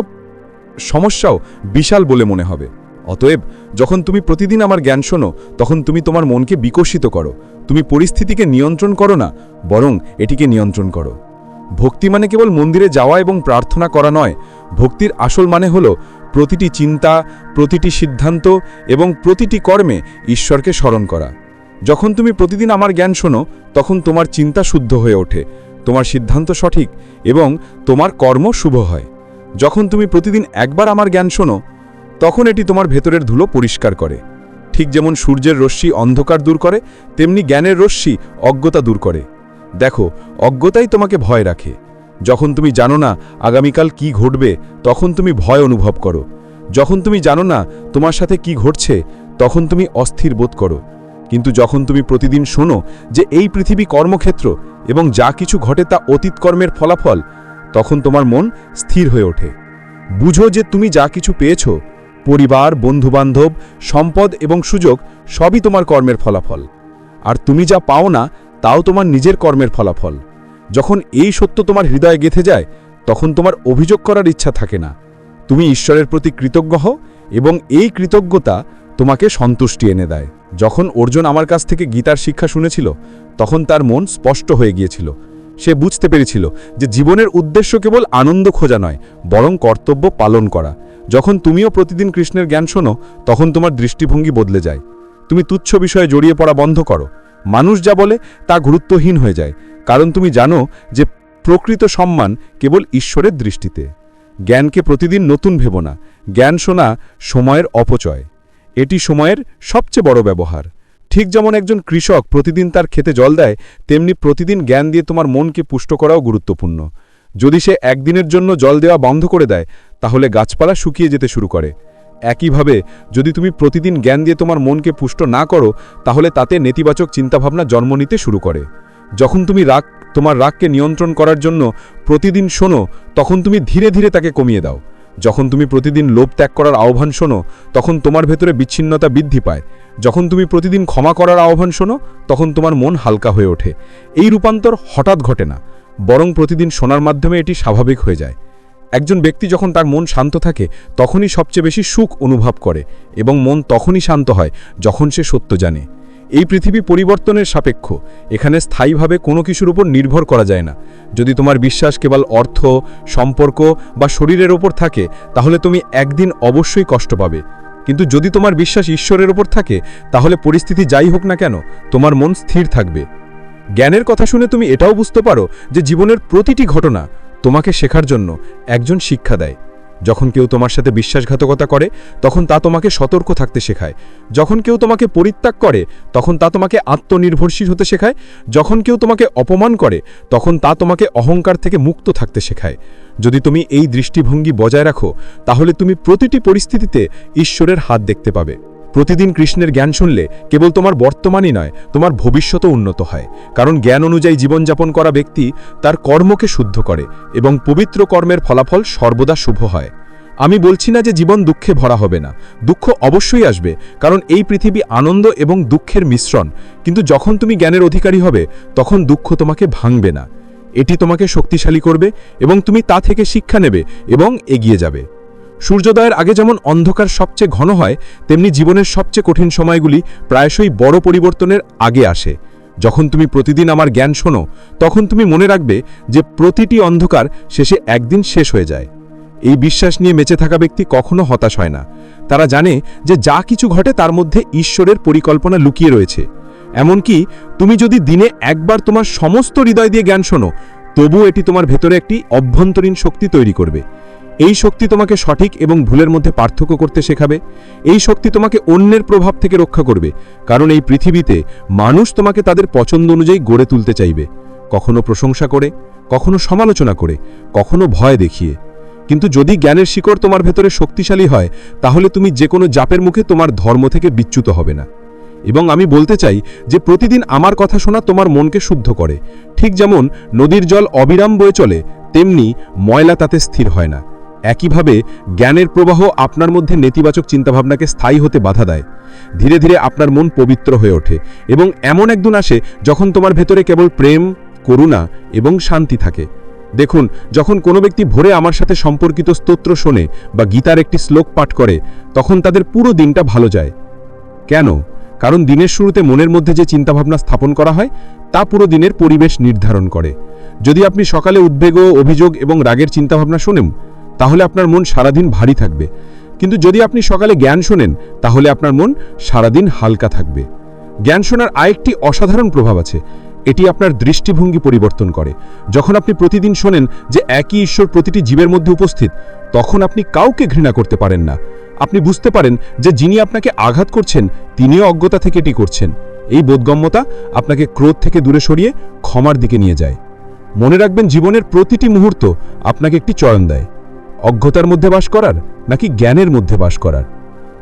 সমস্যাও বিশাল বলে মনে হবে। অতএব যখন তুমি প্রতিদিন আমার জ্ঞান শোনো, তখন তুমি তোমার মনকে বিকশিত করো। তুমি পরিস্থিতিকে নিয়ন্ত্রণ করো না, বরং এটিকে নিয়ন্ত্রণ করো। ভক্তি মানে কেবল মন্দিরে যাওয়া এবং প্রার্থনা করা নয়। ভক্তির আসল মানে হলো প্রতিটি চিন্তা, প্রতিটি সিদ্ধান্ত এবং প্রতিটি কর্মে ঈশ্বরকে স্মরণ করা। যখন তুমি প্রতিদিন আমার জ্ঞান শোনো, তখন তোমার চিন্তা শুদ্ধ হয়ে ওঠে, তোমার সিদ্ধান্ত সঠিক এবং তোমার কর্ম শুভ হয়। যখন তুমি প্রতিদিন একবার আমার জ্ঞান শোনো, তখন এটি তোমার ভেতরের ধুলো পরিষ্কার করে। ঠিক যেমন সূর্যের রশ্মি অন্ধকার দূর করে, তেমনি জ্ঞানের রশ্মি অজ্ঞতা দূর করে। দেখো, অজ্ঞতাই তোমাকে ভয় রাখে। যখন তুমি জানো না আগামীকাল কি ঘটবে, তখন তুমি ভয় অনুভব করো। যখন তুমি জানো না তোমার সাথে কি ঘটছে, তখন তুমি অস্থির বোধ করো। কিন্তু যখন তুমি প্রতিদিন শোনো যে এই পৃথিবী কর্মক্ষেত্র এবং যা কিছু ঘটে তা অতীত কর্মের ফলাফল, তখন তোমার মন স্থির হয়ে ওঠে। বুঝো যে তুমি যা কিছু পেয়েছ, পরিবার, বন্ধুবান্ধব, সম্পদ এবং সুযোগ, সবই তোমার কর্মের ফলাফল। আর তুমি যা পাও না, তাও তোমার নিজের কর্মের ফলাফল। যখন এই সত্য তোমার হৃদয়ে গেঁথে যায়, তখন তোমার অভিযোগ করার ইচ্ছা থাকে না। তুমি ঈশ্বরের প্রতি কৃতজ্ঞ হও এবং এই কৃতজ্ঞতা তোমাকে সন্তুষ্টি এনে দেয়। যখন অর্জুন আমার কাছ থেকে গীতার শিক্ষা শুনেছিল, তখন তার মন স্পষ্ট হয়ে গিয়েছিল। সে বুঝতে পেরেছিল যে জীবনের উদ্দেশ্য কেবল আনন্দ খোঁজা নয়, বরং কর্তব্য পালন করা। যখন তুমিও প্রতিদিন কৃষ্ণের জ্ঞান শোনো, তখন তোমার দৃষ্টিভঙ্গি বদলে যায়। তুমি তুচ্ছ বিষয়ে জড়িয়ে পড়া বন্ধ করো। মানুষ যা বলে তা গুরুত্বহীন হয়ে যায়, কারণ তুমি জানো যে প্রকৃত সম্মান কেবল ঈশ্বরের দৃষ্টিতে। জ্ঞানকে প্রতিদিন নতুন ভেবো না। জ্ঞান শোনা সময়ের অপচয়, এটি সময়ের সবচেয়ে বড় ব্যবহার। ঠিক যেমন একজন কৃষক প্রতিদিন তার ক্ষেতে জল দেয়, তেমনি প্রতিদিন জ্ঞান দিয়ে তোমার মনকে পুষ্ট করাও গুরুত্বপূর্ণ। যদি সে একদিনের জন্য জল দেওয়া বন্ধ করে দেয়, তাহলে গাছপালা শুকিয়ে যেতে শুরু করে। একইভাবে যদি তুমি প্রতিদিন জ্ঞান দিয়ে তোমার মনকে পুষ্ট না করো, তাহলে তাতে নেতিবাচক চিন্তাভাবনা জন্ম নিতে শুরু করে। যখন তুমি তোমার রাগকে নিয়ন্ত্রণ করার জন্য প্রতিদিন শোনো, তখন তুমি ধীরে ধীরে তাকে কমিয়ে দাও। যখন তুমি প্রতিদিন লোভ ত্যাগ করার আহ্বান শোনো, তখন তোমার ভেতরে বিচ্ছিন্নতা বৃদ্ধি পায়। যখন তুমি প্রতিদিন ক্ষমা করার আহ্বান শোনো, তখন তোমার মন হালকা হয়ে ওঠে। এই রূপান্তর হঠাৎ ঘটে না, বরং প্রতিদিন শোনার মাধ্যমে এটি স্বাভাবিক হয়ে যায়। একজন ব্যক্তি যখন তার মন শান্ত থাকে, তখনই সবচেয়ে বেশি সুখ অনুভব করে, এবং মন তখনই শান্ত হয় যখন সে সত্য জানে। এই পৃথিবী পরিবর্তনের সাপেক্ষ, এখানে স্থায়ীভাবে কোনো কিছুর উপর নির্ভর করা যায় না। যদি তোমার বিশ্বাস কেবল অর্থ, সম্পর্ক বা শরীরের ওপর থাকে, তাহলে তুমি একদিন অবশ্যই কষ্ট পাবে। কিন্তু যদি তোমার বিশ্বাস ঈশ্বরের ওপর থাকে, তাহলে পরিস্থিতি যাই হোক না কেন, তোমার মন স্থির থাকবে। জ্ঞানের কথা শুনে তুমি এটাও বুঝতে পারো যে জীবনের প্রতিটি ঘটনা তোমাকে শেখার জন্য একজন শিক্ষা দেয়। যখন কেউ তোমার সাথে বিশ্বাসঘাতকতা করে, তখন তা তোমাকে সতর্ক থাকতে শেখায়। যখন কেউ তোমাকে পরিত্যাগ করে, তখন তা তোমাকে আত্মনির্ভরশীল হতে শেখায়। যখন কেউ তোমাকে অপমান করে, তখন তা তোমাকে অহংকার থেকে মুক্ত থাকতে শেখায়। যদি তুমি এই দৃষ্টিভঙ্গি বজায় রাখো, তাহলে তুমি প্রতিটি পরিস্থিতিতে ঈশ্বরের হাত দেখতে পাবে। প্রতিদিন কৃষ্ণের জ্ঞান শুনলে কেবল তোমার বর্তমানই নয়, তোমার ভবিষ্যতও উন্নত হয়। কারণ জ্ঞান অনুযায়ী জীবনযাপন করা ব্যক্তি তার কর্মকে শুদ্ধ করে এবং পবিত্র কর্মের ফলাফল সর্বদা শুভ হয়। আমি বলছি না যে জীবন দুঃখে ভরা হবে না, দুঃখ অবশ্যই আসবে, কারণ এই পৃথিবী আনন্দ এবং দুঃখের মিশ্রণ। কিন্তু যখন তুমি জ্ঞানের অধিকারী হবে, তখন দুঃখ তোমাকে ভাঙবে না, এটি তোমাকে শক্তিশালী করবে এবং তুমি তা থেকে শিক্ষা নেবে এবং এগিয়ে যাবে। সূর্যোদয়ের আগে যেমন অন্ধকার সবচেয়ে ঘন হয়, তেমনি জীবনের সবচেয়ে কঠিন সময়গুলি প্রায়শই বড় পরিবর্তনের আগে আসে। যখন তুমি প্রতিদিন আমার জ্ঞান শোনো, তখন তুমি মনে রাখবে যে প্রতিটি অন্ধকার শেষে একদিন শেষ হয়ে যায়। এই বিশ্বাস নিয়ে বেঁচে থাকা ব্যক্তি কখনো হতাশ হয় না। তারা জানে যে যা কিছু ঘটে তার মধ্যে ঈশ্বরের পরিকল্পনা লুকিয়ে রয়েছে। এমনকি তুমি যদি দিনে একবার তোমার সমস্ত হৃদয় দিয়ে জ্ঞান শোনো, তবুও এটি তোমার ভেতরে একটি অভ্যন্তরীণ শক্তি তৈরি করবে। এই শক্তি তোমাকে সঠিক এবং ভুলের মধ্যে পার্থক্য করতে শেখাবে। এই শক্তি তোমাকে অন্যের প্রভাব থেকে রক্ষা করবে, কারণ এই পৃথিবীতে মানুষ তোমাকে তাদের পছন্দ অনুযায়ী গড়ে তুলতে চাইবে, কখনো প্রশংসা করে, কখনো সমালোচনা করে, কখনো ভয় দেখিয়ে। কিন্তু যদি জ্ঞানের শিকড় তোমার ভেতরে শক্তিশালী হয়, তাহলে তুমি যে কোনো জাপের মুখে তোমার ধর্ম থেকে বিচ্যুত হবে না। এবং আমি বলতে চাই যে প্রতিদিন আমার কথা শোনা তোমার মনকে শুদ্ধ করে। ঠিক যেমন নদীর জল অবিরাম বয়ে চলে, তেমনি ময়লা তাতে স্থির হয় না। একইভাবে জ্ঞানের প্রবাহ আপনার মধ্যে নেতিবাচক চিন্তাভাবনাকে স্থায়ী হতে বাধা দেয়। ধীরে ধীরে আপনার মন পবিত্র হয়ে ওঠে এবং এমন একদিন আসে যখন তোমার ভেতরে কেবল প্রেম, করুণা এবং শান্তি থাকে। দেখুন, যখন কোনো ব্যক্তি ভোরে আমার সাথে সম্পর্কিত স্তোত্র শোনে বা গীতার একটি শ্লোক পাঠ করে, তখন তাদের পুরো দিনটা ভালো যায়। কেন? কারণ দিনের শুরুতে মনের মধ্যে যে চিন্তাভাবনা স্থাপন করা হয় তা পুরো দিনের পরিবেশ নির্ধারণ করে। যদি আপনি সকালে উদ্বেগ, অভিযোগ এবং রাগের চিন্তাভাবনা শোনেন, তাহলে আপনার মন সারাদিন ভারী থাকবে। কিন্তু যদি আপনি সকালে জ্ঞান শোনেন, তাহলে আপনার মন সারাদিন হালকা থাকবে। জ্ঞান শোনার আরেকটি অসাধারণ প্রভাব আছে। এটি আপনার দৃষ্টিভঙ্গি পরিবর্তন করে। যখন আপনি প্রতিদিন শোনেন যে একই ঈশ্বর প্রতিটি জীবের মধ্যে উপস্থিত, তখন আপনি কাউকে ঘৃণা করতে পারেন না। আপনি বুঝতে পারেন যে যিনি আপনাকে আঘাত করছেন তিনিও অজ্ঞতা থেকে এটি করছেন। এই বোধগম্যতা আপনাকে ক্রোধ থেকে দূরে সরিয়ে ক্ষমার দিকে নিয়ে যায়। মনে রাখবেন, জীবনের প্রতিটি মুহূর্ত আপনাকে একটি চয়ন দেয়, অজ্ঞতার মধ্যে বাস করার নাকি জ্ঞানের মধ্যে বাস করার।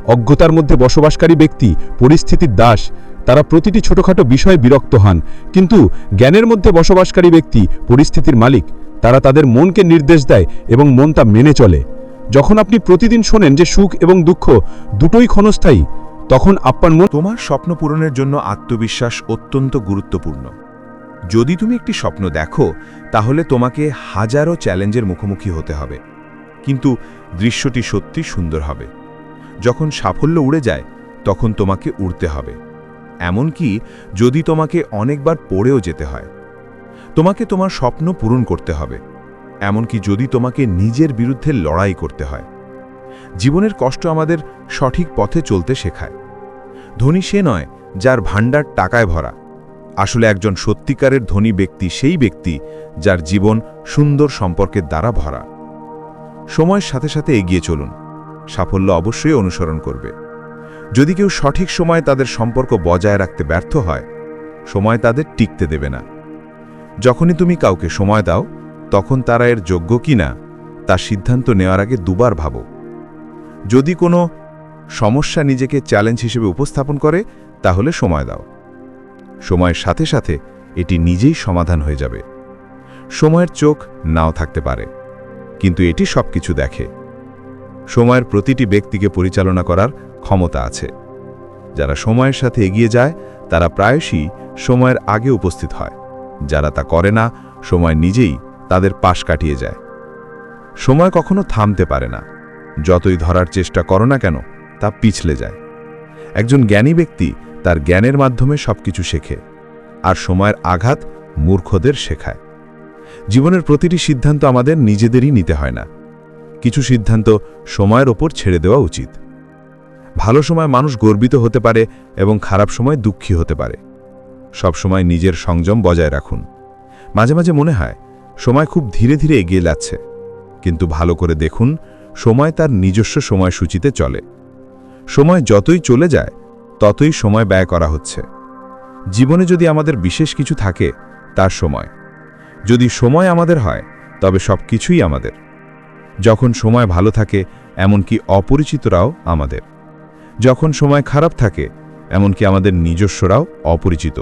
অজ্ঞতার মধ্যে বসবাসকারী ব্যক্তি পরিস্থিতির দাস, তারা প্রতিটি ছোটখাটো বিষয়ে বিরক্ত হন। কিন্তু জ্ঞানের মধ্যে বসবাসকারী ব্যক্তি পরিস্থিতির মালিক, তারা তাদের মনকে নির্দেশ দেয় এবং মন তা মেনে চলে। যখন আপনি প্রতিদিন শোনেন যে সুখ এবং দুঃখ দুটোই ক্ষণস্থায়ী, তখন আপনার মন তোমার স্বপ্ন পূরণের জন্য আত্মবিশ্বাস অত্যন্ত গুরুত্বপূর্ণ। যদি তুমি একটি স্বপ্ন দেখো, তাহলে তোমাকে হাজারো চ্যালেঞ্জের মুখোমুখি হতে হবে, কিন্তু দৃশ্যটি সত্যি সুন্দর হবে। যখন সাফল্য উড়ে যায়, তখন তোমাকে উড়তে হবে, এমনকি যদি তোমাকে অনেকবার পড়েও যেতে হয়। তোমাকে তোমার স্বপ্ন পূরণ করতে হবে, এমনকি যদি তোমাকে নিজের বিরুদ্ধে লড়াই করতে হয়। জীবনের কষ্ট আমাদের সঠিক পথে চলতে শেখায়। ধনী সে নয় যার ভাণ্ডার টাকায় ভরা। আসলে একজন সত্যিকারের ধনী ব্যক্তি সেই ব্যক্তি যার জীবন সুন্দর সম্পর্কের দ্বারা ভরা। সময়ের সাথে সাথে এগিয়ে চলুন, সাফল্য অবশ্যই অনুসরণ করবে। যদি কেউ সঠিক সময়ে তাদের সম্পর্ক বজায় রাখতে ব্যর্থ হয়, সময় তাদের টিকতে দেবে না। যখনই তুমি কাউকে সময় দাও, তখন তারা এর যোগ্য কিনা তার সিদ্ধান্ত নেওয়ার আগে দুবার ভাবো। যদি কোনো সমস্যা নিজেকে চ্যালেঞ্জ হিসেবে উপস্থাপন করে, তাহলে সময় দাও। সময়ের সাথে সাথে এটি নিজেই সমাধান হয়ে যাবে। সময়ের চোখ নাও থাকতে পারে, কিন্তু এটি সবকিছু দেখে। সময়ের প্রতিটি ব্যক্তিকে পরিচালনা করার ক্ষমতা আছে। যারা সময়ের সাথে এগিয়ে যায়, তারা প্রায়শই সময়ের আগে উপস্থিত হয়। যারা তা করে না, সময় নিজেই তাদের পাশ কাটিয়ে যায়। সময় কখনো থামতে পারে না। যতই ধরার চেষ্টা করো না কেন, তা পিছলে যায়। একজন জ্ঞানী ব্যক্তি তার জ্ঞানের মাধ্যমে সবকিছু শেখে, আর সময়ের আঘাত মূর্খদের শেখায়। জীবনের প্রতিটি সিদ্ধান্ত আমাদের নিজেদেরই নিতে হয় না। কিছু সিদ্ধান্ত সময়ের ওপর ছেড়ে দেওয়া উচিত। ভালো সময় মানুষ গর্বিত হতে পারে এবং খারাপ সময় দুঃখী হতে পারে। সব সময় নিজের সংযম বজায় রাখুন। মাঝে মাঝে মনে হয় সময় খুব ধীরে ধীরে এগিয়ে যাচ্ছে, কিন্তু ভালো করে দেখুন, সময় তার নিজস্ব সময়সূচিতে চলে। সময় যতই চলে যায়, ততই সময় ব্যয় করা হচ্ছে। জীবনে যদি আমাদের বিশেষ কিছু থাকে, তার সময়। যদি সময় আমাদের হয়, তবে সব কিছুই আমাদের। যখন সময় ভালো থাকে, এমনকি অপরিচিতরাও আমাদের। যখন সময় খারাপ থাকে, এমনকি আমাদের নিজস্বরাও অপরিচিত।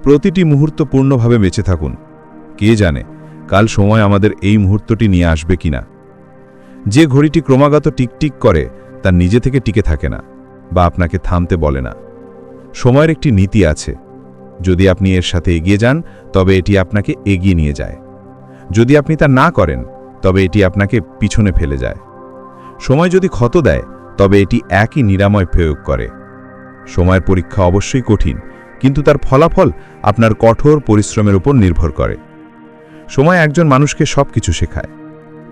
প্রতিটি মুহূর্ত পূর্ণভাবে বেঁচে থাকুন। কে জানে কাল সময় আমাদের এই মুহূর্তটি নিয়ে আসবে কিনা। যে ঘড়িটি ক্রমাগত টিকটিক করে, তা নিজে থেকে টিকে থাকে না বা আপনাকে থামতে বলে না। সময়ের একটি নীতি আছে। যদি আপনি এর সাথে এগিয়ে যান, তবে এটি আপনাকে এগিয়ে নিয়ে যায়। যদি আপনি তা না করেন, তবে এটি আপনাকে পিছনে ফেলে যায়। সময় যদি ক্ষত দেয়, তবে এটি একই নিরাময় প্রয়োগ করে। সময়ের পরীক্ষা অবশ্যই কঠিন, কিন্তু তার ফলাফল আপনার কঠোর পরিশ্রমের উপর নির্ভর করে। সময় একজন মানুষকে সবকিছু শেখায়।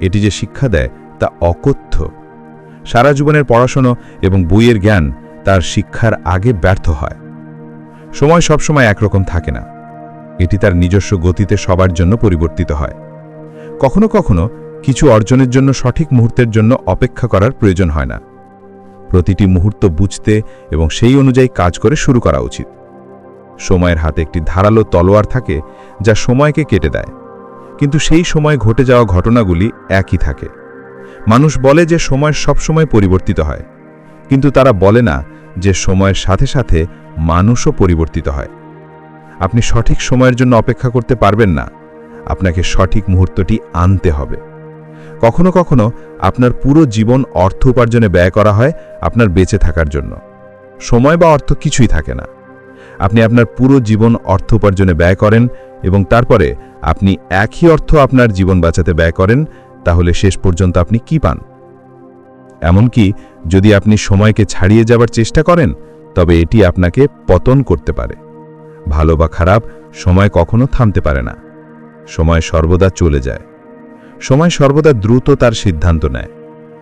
এটি যে শিক্ষা দেয়, তা অকথ্য। সারা জীবনের পড়াশোনা এবং বইয়ের জ্ঞান তার শিক্ষার আগে ব্যর্থ হয়। সময় সবসময় একরকম থাকে না। এটি তার নিজস্ব গতিতে সবার জন্য পরিবর্তিত হয়। কখনো কখনো কিছু অর্জনের জন্য সঠিক মুহূর্তের জন্য অপেক্ষা করার প্রয়োজন হয় না। প্রতিটি মুহূর্ত বুঝতে এবং সেই অনুযায়ী কাজ করে শুরু করা উচিত। সময়ের হাতে একটি ধারালো তলোয়ার থাকে যা সময়কে কেটে দেয়, কিন্তু সেই সময় ঘটে যাওয়া ঘটনাগুলি একই থাকে। মানুষ বলে যে সময় সবসময় পরিবর্তিত হয়, কিন্তু তারা বলে না যে সময়ের সাথে সাথে মানুষও পরিবর্তিত হয়। আপনি সঠিক সময়ের জন্য অপেক্ষা করতে পারবেন না, আপনাকে সঠিক মুহূর্তটি আনতে হবে। কখনো কখনো আপনার পুরো জীবন অর্থ উপার্জনে ব্যয় করা হয় আপনার বেঁচে থাকার জন্য। সময় বা অর্থ কিছুই থাকে না। আপনি আপনার পুরো জীবন অর্থ উপার্জনে ব্যয় করেন এবং তারপরে আপনি একই অর্থ আপনার জীবন বাঁচাতে ব্যয় করেন, তাহলে শেষ পর্যন্ত আপনি কি পান? এমনকি যদি আপনি সময়কে ছাড়িয়ে যাবার চেষ্টা করেন, তবে এটি আপনাকে পতন করতে পারে। ভালো বা খারাপ, সময় কখনো থামতে পারে না। সময় সর্বদা চলে যায়। সময় সর্বদা দ্রুত তার সিদ্ধান্ত নেয়।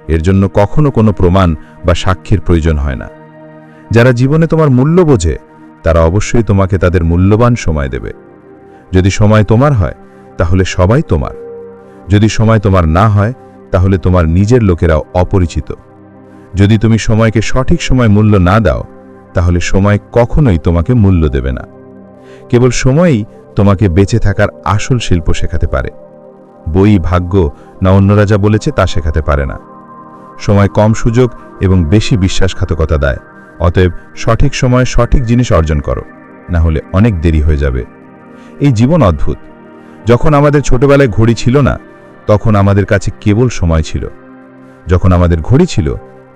এর জন্য কখনো কোনো প্রমাণ বা সাক্ষীর প্রয়োজন হয় না। যারা জীবনে তোমার মূল্য বোঝে, তারা অবশ্যই তোমাকে তাদের মূল্যবান সময় দেবে। যদি সময় তোমার হয়, তাহলে সবাই তোমার। যদি সময় তোমার না হয়, তাহলে তোমার নিজের লোকেরাও অপরিচিত। যদি তুমি সময়কে সঠিক সময় মূল্য না দাও, তাহলে সময় কখনোই তোমাকে মূল্য দেবে না। কেবল সময়ই তোমাকে বেঁচে থাকার আসল শিল্প শেখাতে পারে। বই, ভাগ্য না অন্যরা যা বলেছে তা শেখাতে পারে না। সময় কম সুযোগ এবং বেশি বিশ্বাসঘাতকতা দেয়। অতএব সঠিক সময়ে সঠিক জিনিস অর্জন করো, না হলে অনেক দেরি হয়ে যাবে। এই জীবন অদ্ভুত। যখন আমাদের ছোটবেলায় ঘড়ি ছিল না, তখন আমাদের কাছে কেবল সময় ছিল। যখন আমাদের ঘড়ি ছিল,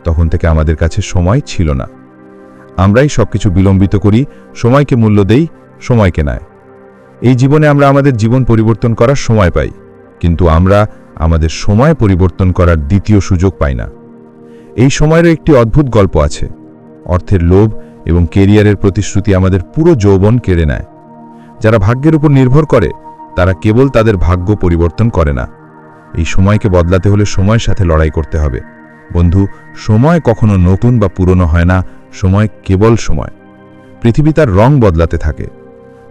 তখন থেকে আমাদের কাছে সময় ছিল না। আমরাই সবকিছু বিলম্বিত করি, সময়কে মূল্য দেই, সময়কে নয়। এই জীবনে আমরা আমাদের জীবন পরিবর্তন করার সময় পাই, কিন্তু আমরা আমাদের সময় পরিবর্তন করার দ্বিতীয় সুযোগ পাই না। এই সময়েরও একটি অদ্ভুত গল্প আছে। অর্থের লোভ এবং কেরিয়ারের প্রতিশ্রুতি আমাদের পুরো যৌবন কেড়ে নেয়। যারা ভাগ্যের উপর নির্ভর করে, তারা কেবল তাদের ভাগ্য পরিবর্তন করে না। এই সময়কে বদলাতে হলে সময়ের সাথে লড়াই করতে হবে। বন্ধু, সময় কখনো নতুন বা পুরনো হয় না, সময় কেবল সময়। পৃথিবী তার রং বদলাতে থাকে।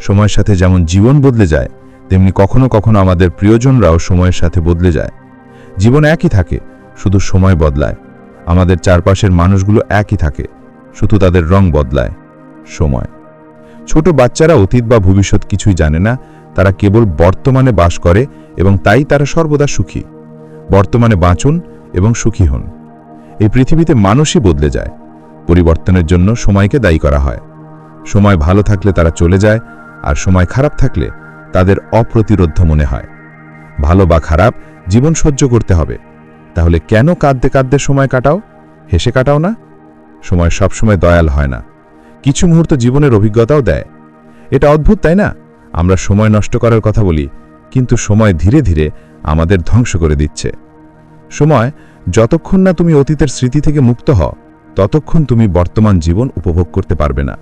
সময়ের সাথে যেমন জীবন বদলে যায়, তেমনি কখনো কখনো আমাদের প্রিয়জনরাও সময়ের সাথে বদলে যায়। জীবন একই থাকে, শুধু সময় বদলায়। আমাদের চারপাশের মানুষগুলো একই থাকে, শুধু তাদের রং বদলায়। সময়। ছোট বাচ্চারা অতীত বা ভবিষ্যৎ কিছুই জানে না, তারা কেবল বর্তমানে বাস করে এবং তাই তারা সর্বদা সুখী। বর্তমানে বাঁচুন এবং সুখী হন। এই পৃথিবীতে মানুষই বদলে যায়। পরিবর্তনের জন্য সময়কে দায়ী করা হয়। সময় ভালো থাকলে তারা চলে যায়, আর সময় খারাপ থাকলে তাদের অপ্রতিরোধ্য মনে হয়। ভালো বা খারাপ, জীবন সহ্য করতে হবে। তাহলে কেন কাঁদতে কাঁদতে সময় কাটাও? হেসে কাটাও না? সময় সবসময় দয়াল হয় না। কিছু মুহূর্ত জীবনের অভিজ্ঞতাও দেয়। এটা অদ্ভুত, তাই না? আমরা সময় নষ্ট করার কথা বলি, কিন্তু সময় ধীরে ধীরে আমাদের ধ্বংস করে দিচ্ছে। সময়, যতক্ষণ না তুমি অতীতের স্মৃতি থেকে মুক্ত হও, ততক্ষণ তুমি বর্তমান জীবন উপভোগ করতে পারবে না।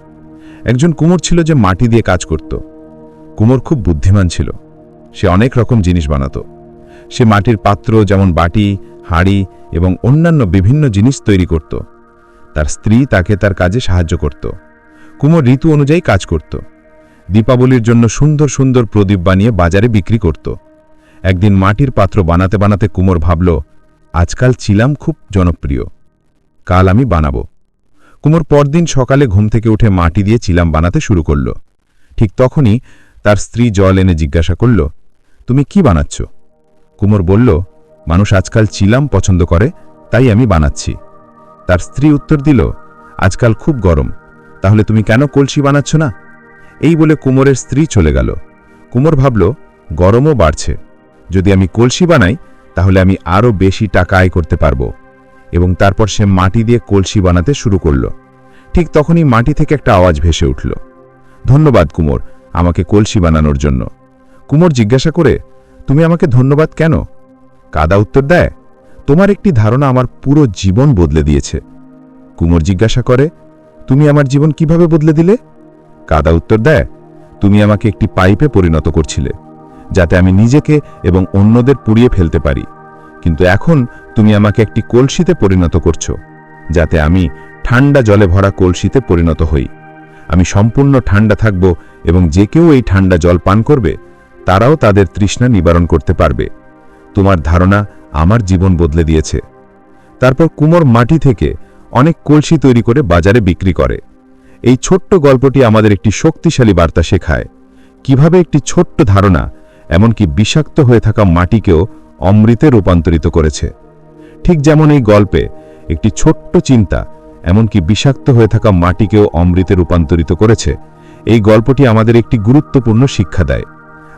একজন কুমোর ছিল যে মাটি দিয়ে কাজ করত। কুমোর খুব বুদ্ধিমান ছিল। সে অনেক রকম জিনিস বানাতো। সে মাটির পাত্র, যেমন বাটি, হাঁড়ি এবং অন্যান্য বিভিন্ন জিনিস তৈরি করত। তার স্ত্রী তাকে তার কাজে সাহায্য করত। কুমোর ঋতু অনুযায়ী কাজ করত। দীপাবলির জন্য সুন্দর সুন্দর প্রদীপ বানিয়ে বাজারে বিক্রি করত। একদিন মাটির পাত্র বানাতে বানাতে কুমোর ভাবল, আজকাল চিলাম খুব জনপ্রিয়, কাল আমি বানাবো। কুমোর পরদিন সকালে ঘুম থেকে উঠে মাটি দিয়ে চিলাম বানাতে শুরু করল। ঠিক তখনই তার স্ত্রী জল এনে জিজ্ঞাসা করল, তুমি কি বানাচ্ছ? কুমোর বলল, মানুষ আজকাল চিলাম পছন্দ করে, তাই আমি বানাচ্ছি। তার স্ত্রী উত্তর দিল, আজকাল খুব গরম, তাহলে তুমি কেন কলসি বানাচ্ছ না? এই বলে কুমোরের স্ত্রী চলে গেল। কুমোর ভাবল, গরমও বাড়ছে, যদি আমি কলসি বানাই তাহলে আমি আরও বেশি টাকা আয় করতে পারবো। এবং তারপর সে মাটি দিয়ে কলসি বানাতে শুরু করল। ঠিক তখনই মাটি থেকে একটা আওয়াজ ভেসে উঠল, ধন্যবাদ কুমোর, আমাকে কলসি বানানোর জন্য। কুমোর জিজ্ঞাসা করে, তুমি আমাকে ধন্যবাদ কেন? কাদা উত্তর দেয়, তোমার একটি ধারণা আমার পুরো জীবন বদলে দিয়েছে। কুমোর জিজ্ঞাসা করে, তুমি আমার জীবন কিভাবে বদলে দিলে? কাদা উত্তর দেয়, তুমি আমাকে একটি পাইপে পরিণত করছিলে, যাতে আমি নিজেকে এবং অন্যদের পুড়িয়ে ফেলতে পারি। কিন্তু এখন তুমি আমাকে একটি কলসিতে পরিণত করছো, যাতে আমি ঠান্ডা জলে ভরা কলসিতে পরিণত হই। আমি সম্পূর্ণ ঠান্ডা থাকব এবং যে কেউ এই ঠান্ডা জল পান করবে, তারাও তাদের তৃষ্ণা নিবারণ করতে পারবে। তোমার ধারণা আমার জীবন বদলে দিয়েছে। তারপর কুমোর মাটি থেকে অনেক কলসি তৈরি করে বাজারে বিক্রি করে। এই ছোট্ট গল্পটি আমাদের একটি শক্তিশালী বার্তা শেখায়, কিভাবে একটি ছোট্ট ধারণা এমনকি বিষাক্ত হয়ে থাকা মাটিকেও অমৃতে রূপান্তরিত করেছে। ঠিক যেমন এই গল্পে একটি ছোট্ট চিন্তা এমনকি বিষাক্ত হয়ে থাকা মাটিকেও অমৃতে রূপান্তরিত করেছে, এই গল্পটি আমাদের একটি গুরুত্বপূর্ণ শিক্ষা দেয়।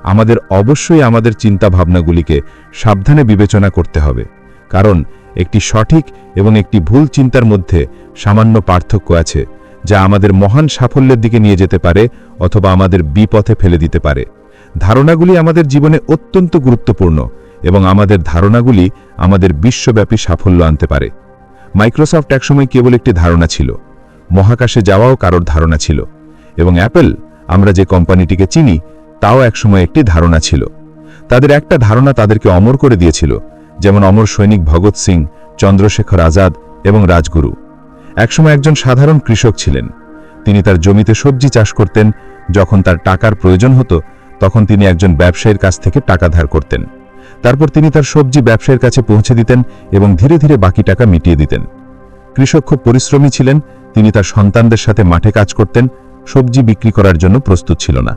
আমাদের অবশ্যই আমাদের চিন্তাভাবনাগুলিকে সাবধানে বিবেচনা করতে হবে, কারণ একটি সঠিক এবং একটি ভুল চিন্তার মধ্যে সামান্য পার্থক্য আছে, যা আমাদের মহান সাফল্যের দিকে নিয়ে যেতে পারে অথবা আমাদের বিপথে ফেলে দিতে পারে। ধারণাগুলি আমাদের জীবনে অত্যন্ত গুরুত্বপূর্ণ এবং আমাদের ধারণাগুলি আমাদের বিশ্বব্যাপী সাফল্য আনতে পারে। মাইক্রোসফট একসময় কেবল একটি ধারণা ছিল, মহাকাশে যাওয়াও কারোর ধারণা ছিল, এবং অ্যাপল, আমরা যে কোম্পানিটিকে চিনি, তাও একসময় একটি ধারণা ছিল। তাদের একটা ধারণা তাদেরকে অমর করে দিয়েছিল, যেমন অমর সৈনিক ভগৎ সিং, চন্দ্রশেখর আজাদ এবং রাজগুরু। একসময় একজন সাধারণ কৃষক ছিলেন। তিনি তার জমিতে সবজি চাষ করতেন। যখন তার টাকার প্রয়োজন হতো, তখন তিনি একজন ব্যবসায়ীর কাছ থেকে টাকা ধার করতেন। তারপর তিনি তার সবজি ব্যবসায়ীর কাছে পৌঁছে দিতেন এবং ধীরে ধীরে বাকি টাকা মিটিয়ে দিতেন। কৃষক খুব পরিশ্রমী ছিলেন। তিনি তার সন্তানদের সাথে মাঠে কাজ করতেন, সবজি বিক্রি করার জন্য প্রস্তুত ছিল না,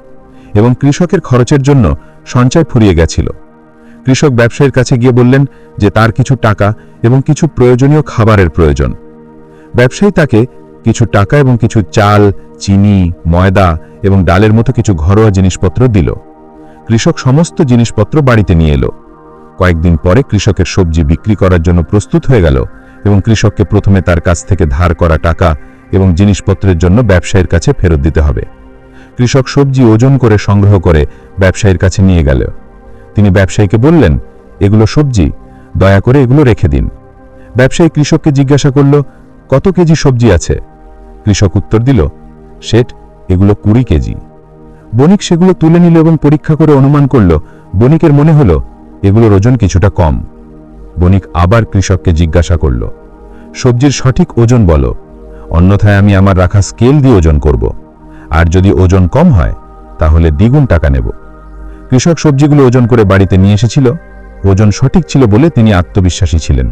এবং কৃষকের খরচের জন্য সঞ্চয় ফুরিয়ে গেছিল। কৃষক ব্যবসায়ীর কাছে গিয়ে বললেন যে তার কিছু টাকা এবং কিছু প্রয়োজনীয় খাবারের প্রয়োজন। ব্যবসায়ী তাকে কিছু টাকা এবং কিছু চাল, চিনি, ময়দা এবং ডালের মতো কিছু ঘরোয়া জিনিসপত্র দিল। কৃষক সমস্ত জিনিসপত্র বাড়িতে নিয়ে এলো। কয়েকদিন পরে কৃষকের সবজি বিক্রি করার জন্য প্রস্তুত হয়ে গেল, এবং কৃষককে প্রথমে তার কাছ থেকে ধার করা টাকা এবং জিনিসপত্রের জন্য ব্যবসায়ীর কাছে ফেরত দিতে হবে। কৃষক সবজি ওজন করে সংগ্রহ করে ব্যবসায়ীর কাছে নিয়ে গেল। তিনি ব্যবসায়ীকে বললেন, এগুলো সবজি, দয়া করে এগুলো রেখে দিন। ব্যবসায়ী কৃষককে জিজ্ঞাসা করল, কত কেজি সবজি আছে? কৃষক উত্তর দিল, শেঠ, এগুলো 20 কেজি। বণিক সেগুলো তুলে নিল এবং পরীক্ষা করে অনুমান করল। বণিকের মনে হলো এগুলোর ওজন কিছুটা কম। বণিক আবার কৃষককে জিজ্ঞাসা করল, সবজির সঠিক ওজন বলো, অন্যথায় আমি আমার রাখা স্কেল দিয়ে ওজন করব, আর যদি ওজন কম হয় তাহলে দ্বিগুণ টাকা নেব। কৃষক সবজিগুলো ওজন করে বাড়িতে নিয়ে এসেছিল। ওজন সঠিক ছিল বলে তিনি আত্মবিশ্বাসী ছিলেন।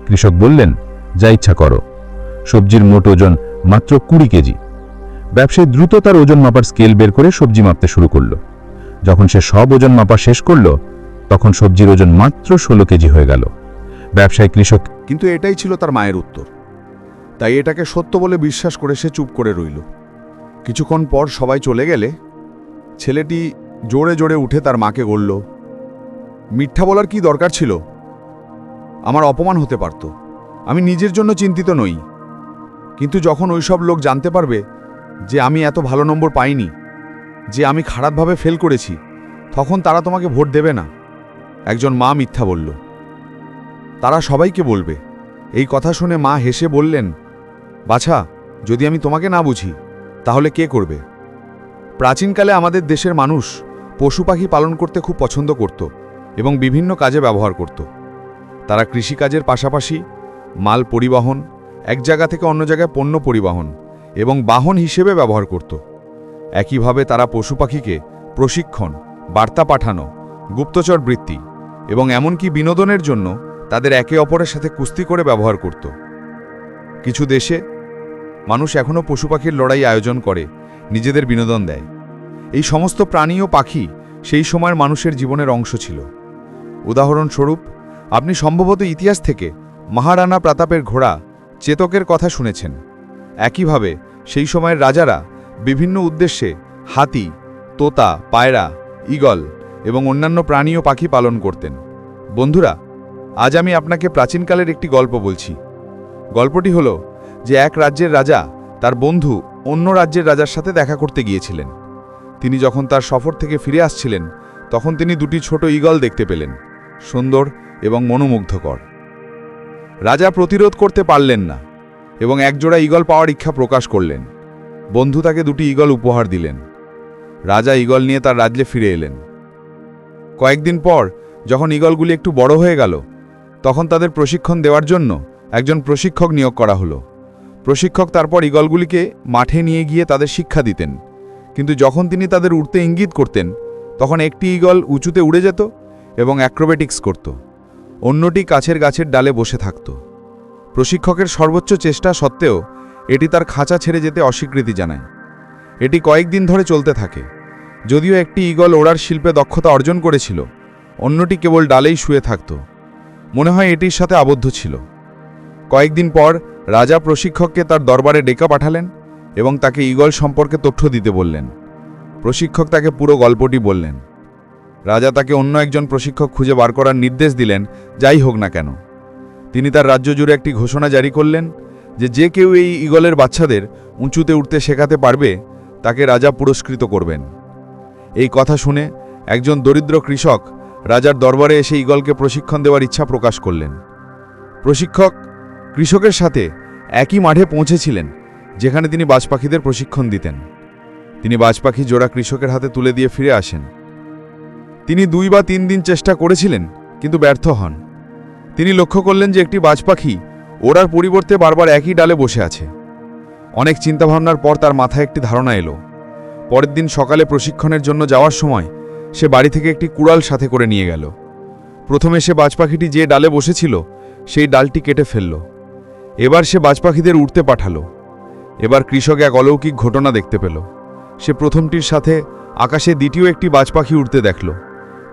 কৃষক বললেন, যা ইচ্ছা করো। সবজির মোট ওজন মাত্র 20 কেজি। ব্যবসায়ী দ্রুত তার ওজন মাপার স্কেল বের করে সবজি মাপতে শুরু করল। যখন সে সব ওজন মাপা শেষ করল, তখন সবজির ওজন মাত্র 16 কেজি হয়ে গেল। ব্যবসায়ী কৃষক কিন্তু এটাই ছিল তার মায়ের উত্তর। তাই এটাকে সত্য বলে বিশ্বাস করে সে চুপ করে রইল। কিছুক্ষণ পর সবাই চলে গেলে ছেলেটি জোরে জোরে উঠে তার মাকে বলল, মিথ্যা বলার কি দরকার ছিল? আমার অপমান হতে পারত। আমি নিজের জন্য চিন্তিত নই, কিন্তু যখন ওইসব লোক জানতে পারবে যে আমি এত ভালো নম্বর পাইনি, যে আমি খারাপভাবে ফেল করেছি, তখন তারা তোমাকে ভোট দেবে না। একজন মা মিথ্যা বলল। তারা সবাইকে বলবে। এই কথা শুনে মা হেসে বললেন, বাছা, যদি আমি তোমাকে না বুঝি তাহলে কে করবে? প্রাচীনকালে আমাদের দেশের মানুষ পশু পাখি পালন করতে খুব পছন্দ করত এবং বিভিন্ন কাজে ব্যবহার করত। তারা কৃষিকাজের পাশাপাশি মাল পরিবহন, এক জায়গা থেকে অন্য জায়গায় পণ্য পরিবহন এবং বাহন হিসেবে ব্যবহার করত। একইভাবে তারা পশু পাখিকে প্রশিক্ষণ, বার্তা পাঠানো, গুপ্তচর বৃত্তি এবং এমনকি বিনোদনের জন্য তাদের একে অপরের সাথে কুস্তি করে ব্যবহার করত। কিছু দেশে মানুষ এখনও পশু পাখির লড়াই আয়োজন করে, নিজেদের বিনোদন দেয়। এই সমস্ত প্রাণী ও পাখি সেই সময়ের মানুষের জীবনের অংশ ছিল। উদাহরণস্বরূপ, আপনি সম্ভবত ইতিহাস থেকে মহারানা প্রতাপের ঘোড়া চেতকের কথা শুনেছেন। একইভাবে সেই সময়ের রাজারা বিভিন্ন উদ্দেশ্যে হাতি, তোতা, পায়রা, ঈগল এবং অন্যান্য প্রাণী ও পাখি পালন করতেন। বন্ধুরা, আজ আমি আপনাকে প্রাচীনকালের একটি গল্প বলছি। গল্পটি হলো যে এক রাজ্যের রাজা তার বন্ধু অন্য রাজ্যের রাজার সাথে দেখা করতে গিয়েছিলেন। তিনি যখন তার সফর থেকে ফিরে আসছিলেন, তখন তিনি দুটি ছোট ঈগল দেখতে পেলেন, সুন্দর এবং মনোমুগ্ধকর। রাজা প্রতিরোধ করতে পারলেন না এবং একজোড়া ঈগল পাওয়ার ইচ্ছা প্রকাশ করলেন। বন্ধু তাকে দুটি ঈগল উপহার দিলেন। রাজা ঈগল নিয়ে তার রাজ্যে ফিরে এলেন। কয়েকদিন পর যখন ঈগলগুলি একটু বড় হয়ে গেল, তখন তাদের প্রশিক্ষণ দেওয়ার জন্য একজন প্রশিক্ষক নিয়োগ করা হলো। প্রশিক্ষক তারপর ঈগলগুলিকে মাঠে নিয়ে গিয়ে তাদের শিক্ষা দিতেন, কিন্তু যখন তিনি তাদের উড়তে ইঙ্গিত করতেন, তখন একটি ঈগল উঁচুতে উড়ে যেত এবং অ্যাক্রোবেটিক্স করত। অন্যটি কাছের গাছের ডালে বসে থাকত। প্রশিক্ষকের সর্বোচ্চ চেষ্টা সত্ত্বেও এটি তার খাঁচা ছেড়ে যেতে অস্বীকৃতি জানায়। এটি কয়েকদিন ধরে চলতে থাকে। যদিও একটি ঈগল ওড়ার শিল্পে দক্ষতা অর্জন করেছিল, অন্যটি কেবল ডালেই শুয়ে থাকত। মনে হয় এটির সাথে আবদ্ধ ছিল। কয়েকদিন পর রাজা প্রশিক্ষককে তার দরবারে ডেকে পাঠালেন এবং তাকে ঈগল সম্পর্কে তথ্য দিতে বললেন। প্রশিক্ষক তাকে পুরো গল্পটি বললেন। রাজা তাকে অন্য একজন প্রশিক্ষক খুঁজে বার করার নির্দেশ দিলেন, যাই হোক না কেন। তিনি তার রাজ্য জুড়ে একটি ঘোষণা জারি করলেন যে কেউ এই ঈগলের বাচ্চাদের উঁচুতে উঠতে শেখাতে পারবে তাকে রাজা পুরস্কৃত করবেন। এই কথা শুনে একজন দরিদ্র কৃষক রাজার দরবারে এসে ঈগলকে প্রশিক্ষণ দেওয়ার ইচ্ছা প্রকাশ করলেন। প্রশিক্ষক কৃষকের সাথে একই মাঠে পৌঁছেছিলেন যেখানে তিনি বাজ পাখিদের প্রশিক্ষণ দিতেন। তিনি বাজ পাখি জোড়া কৃষকের হাতে তুলে দিয়ে ফিরে আসেন। তিনি 2 বা 3 দিন চেষ্টা করেছিলেন, কিন্তু ব্যর্থ হন। তিনি লক্ষ্য করলেন যে একটি বাজ পাখি ওড়ার পরিবর্তে বারবার একই ডালে বসে আছে। অনেক চিন্তাভাবনার পর তার মাথায় একটি ধারণা এলো। পরের দিন সকালে প্রশিক্ষণের জন্য যাওয়ার সময় সে বাড়ি থেকে একটি কুড়াল সাথে করে নিয়ে গেল। প্রথমে সে বাজ পাখিটি যে ডালে বসেছিল সেই ডালটি কেটে ফেলল। এবার সে বাজ পাখিদের উড়তে পাঠালো। এবার কৃষক এক অলৌকিক ঘটনা দেখতে পেল। সে প্রথমটির সাথে আকাশে দ্বিতীয় একটি বাজ পাখি উড়তে দেখল।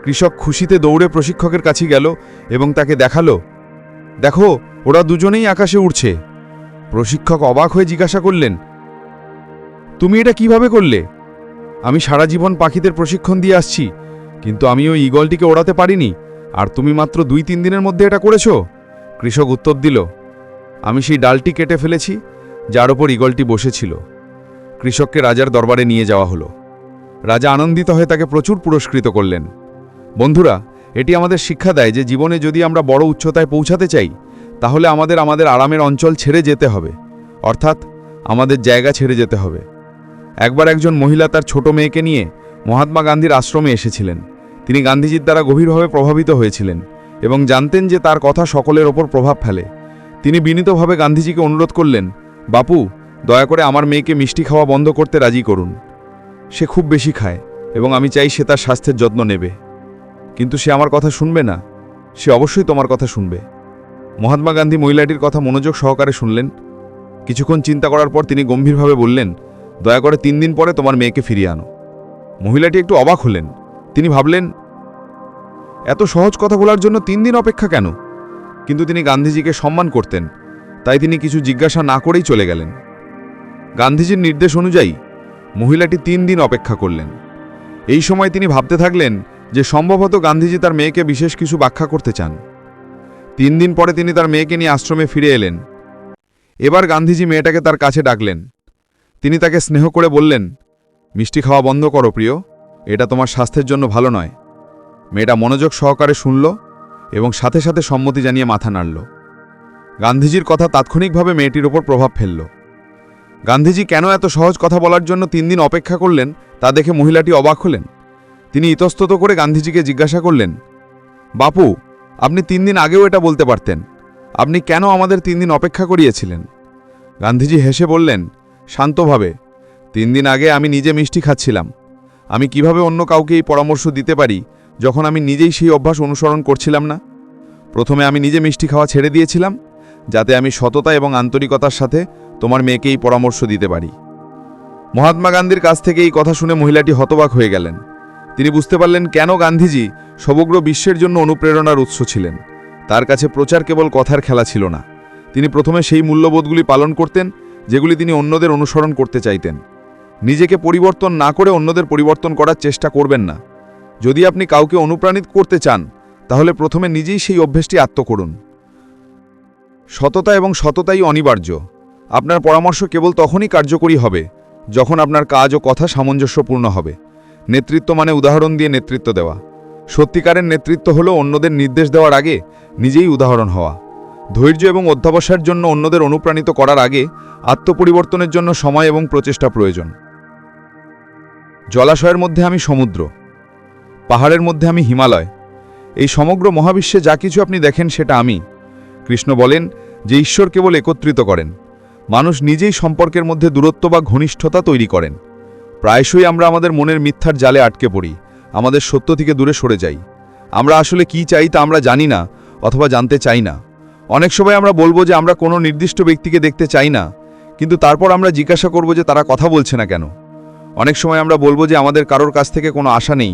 কৃষক খুশিতে দৌড়ে প্রশিক্ষকের কাছে গেল এবং তাকে দেখালো, দেখো, ওরা দুজনেই আকাশে উড়ছে। প্রশিক্ষক অবাক হয়ে জিজ্ঞাসা করলেন, তুমি এটা কিভাবে করলে? আমি সারা জীবন পাখিদের প্রশিক্ষণ দিয়ে আসছি, কিন্তু আমি ওই ঈগলটিকে ওড়াতে পারিনি, আর তুমি মাত্র 2-3 দিনের মধ্যে এটা করেছো। কৃষক উত্তর দিল, আমি সেই ডালটি কেটে ফেলেছি যার ওপর ঈগলটি বসেছিল। কৃষককে রাজার দরবারে নিয়ে যাওয়া হলো। রাজা আনন্দিত হয়ে তাকে প্রচুর পুরস্কৃত করলেন। বন্ধুরা, এটি আমাদের শিক্ষা দেয় যে জীবনে যদি আমরা বড় উচ্চতায় পৌঁছাতে চাই, তাহলে আমাদের আরামের অঞ্চল ছেড়ে যেতে হবে, অর্থাৎ আমাদের জায়গা ছেড়ে যেতে হবে। একবার একজন মহিলা তার ছোট মেয়েকে নিয়ে মহাত্মা গান্ধীর আশ্রমে এসেছিলেন। তিনি গান্ধীজির দ্বারা গভীরভাবে প্রভাবিত হয়েছিলেন এবং জানতেন যে তার কথা সকলের ওপর প্রভাব ফেলে। তিনি বিনীতভাবে গান্ধীজিকে অনুরোধ করলেন, বাপু, দয়া করে আমার মেয়েকে মিষ্টি খাওয়া বন্ধ করতে রাজি করুন। সে খুব বেশি খায় এবং আমি চাই সে তার স্বাস্থ্যের যত্ন নেবে। কিন্তু সে আমার কথা শুনবে না। সে অবশ্যই তোমার কথা শুনবে। মহাত্মা গান্ধী মহিলাটির কথা মনোযোগ সহকারে শুনলেন। কিছুক্ষণ চিন্তা করার পর তিনি গম্ভীরভাবে বললেন, দয়া করে 3 দিন পরে তোমার মেয়েকে ফিরিয়ে আনো। মহিলাটি একটু অবাক হলেন। তিনি ভাবলেন, এত সহজ কথা বলার জন্য 3 দিন অপেক্ষা কেন? কিন্তু তিনি গান্ধীজিকে সম্মান করতেন, তাই তিনি কিছু জিজ্ঞাসা না করেই চলে গেলেন। গান্ধীজির নির্দেশ অনুযায়ী মহিলাটি 3 দিন অপেক্ষা করলেন। এই সময় তিনি ভাবতে থাকলেন যে সম্ভবত গান্ধীজি তার মেয়েকে বিশেষ কিছু ব্যাখ্যা করতে চান। 3 দিন পরে তিনি তার মেয়েকে নিয়ে আশ্রমে ফিরে এলেন। এবার গান্ধীজি মেয়েটাকে তার কাছে ডাকলেন। তিনি তাকে স্নেহ করে বললেন, মিষ্টি খাওয়া বন্ধ করো প্রিয়, এটা তোমার স্বাস্থ্যের জন্য ভালো নয়। মেয়েটা মনোযোগ সহকারে শুনল এবং সাথে সাথে সম্মতি জানিয়ে মাথা নাড়ল। গান্ধীজির কথা তাৎক্ষণিকভাবে মেয়েটির ওপর প্রভাব ফেলল। গান্ধীজি কেন এত সহজ কথা বলার জন্য 3 দিন অপেক্ষা করলেন তা দেখে মহিলাটি অবাক হলেন। তিনি ইতস্তত করে গান্ধীজিকে জিজ্ঞাসা করলেন, বাপু, আপনি 3 দিন আগেও এটা বলতে পারতেন। আপনি কেন আমাদের 3 দিন অপেক্ষা করিয়েছিলেন? গান্ধীজি হেসে বললেন, শান্তভাবে, 3 দিন আগে আমি নিজে মিষ্টি খাচ্ছিলাম। আমি কিভাবে অন্য কাউকে এই পরামর্শ দিতে পারি যখন আমি নিজেই সেই অভ্যাস অনুসরণ করছিলাম না? প্রথমে আমি নিজে মিষ্টি খাওয়া ছেড়ে দিয়েছিলাম, যাতে আমি সততা এবং আন্তরিকতার সাথে তোমার মেয়েকে এই পরামর্শ দিতে পারি। মহাত্মা গান্ধীর কাছ থেকে এই কথা শুনে মহিলাটি হতবাক হয়ে গেলেন। তিনি বুঝতে পারলেন কেন গান্ধীজি সমগ্র বিশ্বের জন্য অনুপ্রেরণার উৎস ছিলেন। তার কাছে প্রচার কেবল কথার খেলা ছিল না। তিনি প্রথমে সেই মূল্যবোধগুলি পালন করতেন যেগুলি তিনি অন্যদের অনুসরণ করতে চাইতেন। নিজেকে পরিবর্তন না করে অন্যদের পরিবর্তন করার চেষ্টা করবেন না। যদি আপনি কাউকে অনুপ্রাণিত করতে চান, তাহলে প্রথমে নিজেই সেই অভ্যেসটি আত্ম করুন। সততা এবং সততাই অনিবার্য। আপনার পরামর্শ কেবল তখনই কার্যকরী হবে যখন আপনার কাজ ও কথা সামঞ্জস্যপূর্ণ হবে। নেতৃত্ব মানে উদাহরণ দিয়ে নেতৃত্ব দেওয়া। সত্যিকারের নেতৃত্ব হলো অন্যদের নির্দেশ দেওয়ার আগে নিজেই উদাহরণ হওয়া। ধৈর্য এবং অধ্যাবসায়ের জন্য অন্যদের অনুপ্রাণিত করার আগে আত্মপরিবর্তনের জন্য সময় এবং প্রচেষ্টা প্রয়োজন। জলাশয়ের মধ্যে আমি সমুদ্র, পাহাড়ের মধ্যে আমি হিমালয়, এই সমগ্র মহাবিশ্বে যা কিছু আপনি দেখেন সেটা আমি। কৃষ্ণ বলেন যে ঈশ্বর কেবল একত্রিত করেন। মানুষ নিজেই সম্পর্কের মধ্যে দূরত্ব বা ঘনিষ্ঠতা তৈরি করেন। প্রায়শই আমরা আমাদের মনের মিথ্যার জালে আটকে পড়ি, আমাদের সত্য থেকে দূরে সরে যাই। আমরা আসলে কি চাই তা আমরা জানি না, অথবা জানতে চাই না। অনেক সময় আমরা বলবো যে আমরা কোনো নির্দিষ্ট ব্যক্তিকে দেখতে চাই না, কিন্তু তারপর আমরা জিজ্ঞাসা করব যে তারা কথা বলছে না কেন। অনেক সময় আমরা বলবো যে আমাদের কারোর কাছ থেকে কোনো আশা নেই,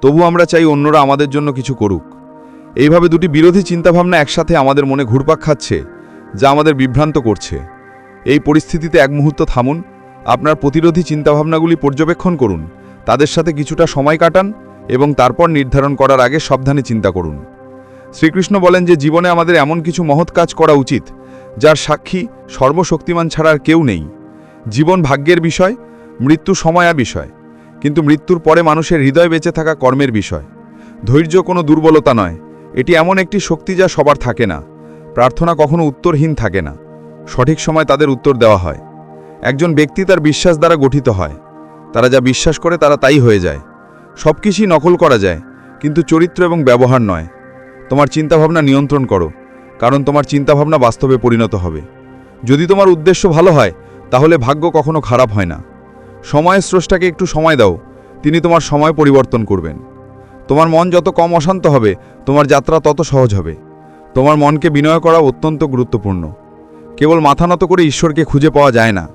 তবু আমরা চাই অন্যরা আমাদের জন্য কিছু করুক। এইভাবে দুটি বিরোধী চিন্তাভাবনা একসাথে আমাদের মনে ঘুরপাক খাচ্ছে, যা আমাদের বিভ্রান্ত করছে। এই পরিস্থিতিতে এক মুহূর্ত থামুন, আপনার প্রতিরোধী চিন্তাভাবনাগুলি পর্যবেক্ষণ করুন, তাদের সাথে কিছুটা সময় কাটান এবং তারপর নির্ধারণ করার আগে সাবধানে চিন্তা করুন। শ্রীকৃষ্ণ বলেন যে জীবনে আমাদের এমন কিছু মহৎ কাজ করা উচিত যার সাক্ষী সর্বশক্তিমান ছাড়া আর কেউ নেই। জীবন ভাগ্যের বিষয়, মৃত্যু সময়া বিষয়, কিন্তু মৃত্যুর পরে মানুষের হৃদয় বেঁচে থাকা কর্মের বিষয়। ধৈর্য কোনো দুর্বলতা নয়, এটি এমন একটি শক্তি যা সবার থাকে না। প্রার্থনা কখনো উত্তরহীন থাকে না, সঠিক সময় তাদের উত্তর দেওয়া হয়। একজন ব্যক্তি তার বিশ্বাস দ্বারা গঠিত হয়, তারা যা বিশ্বাস করে তারা তাই হয়ে যায়। সব কিছুই নকল করা যায়, কিন্তু চরিত্র এবং ব্যবহার নয়। তোমার চিন্তাভাবনা নিয়ন্ত্রণ করো, কারণ তোমার চিন্তাভাবনা বাস্তবে পরিণত হবে। যদি তোমার উদ্দেশ্য ভালো হয়, তাহলে ভাগ্য কখনো খারাপ হয় না। সময়ের স্রষ্টাকে একটু সময় দাও, তিনি তোমার সময় পরিবর্তন করবেন। তোমার মন যত কম অশান্ত হবে, তোমার যাত্রা তত সহজ হবে। তোমার মনকে বিনয় করা অত্যন্ত গুরুত্বপূর্ণ। কেবল মাথা নত করে ঈশ্বরকে খুঁজে পাওয়া যায় না।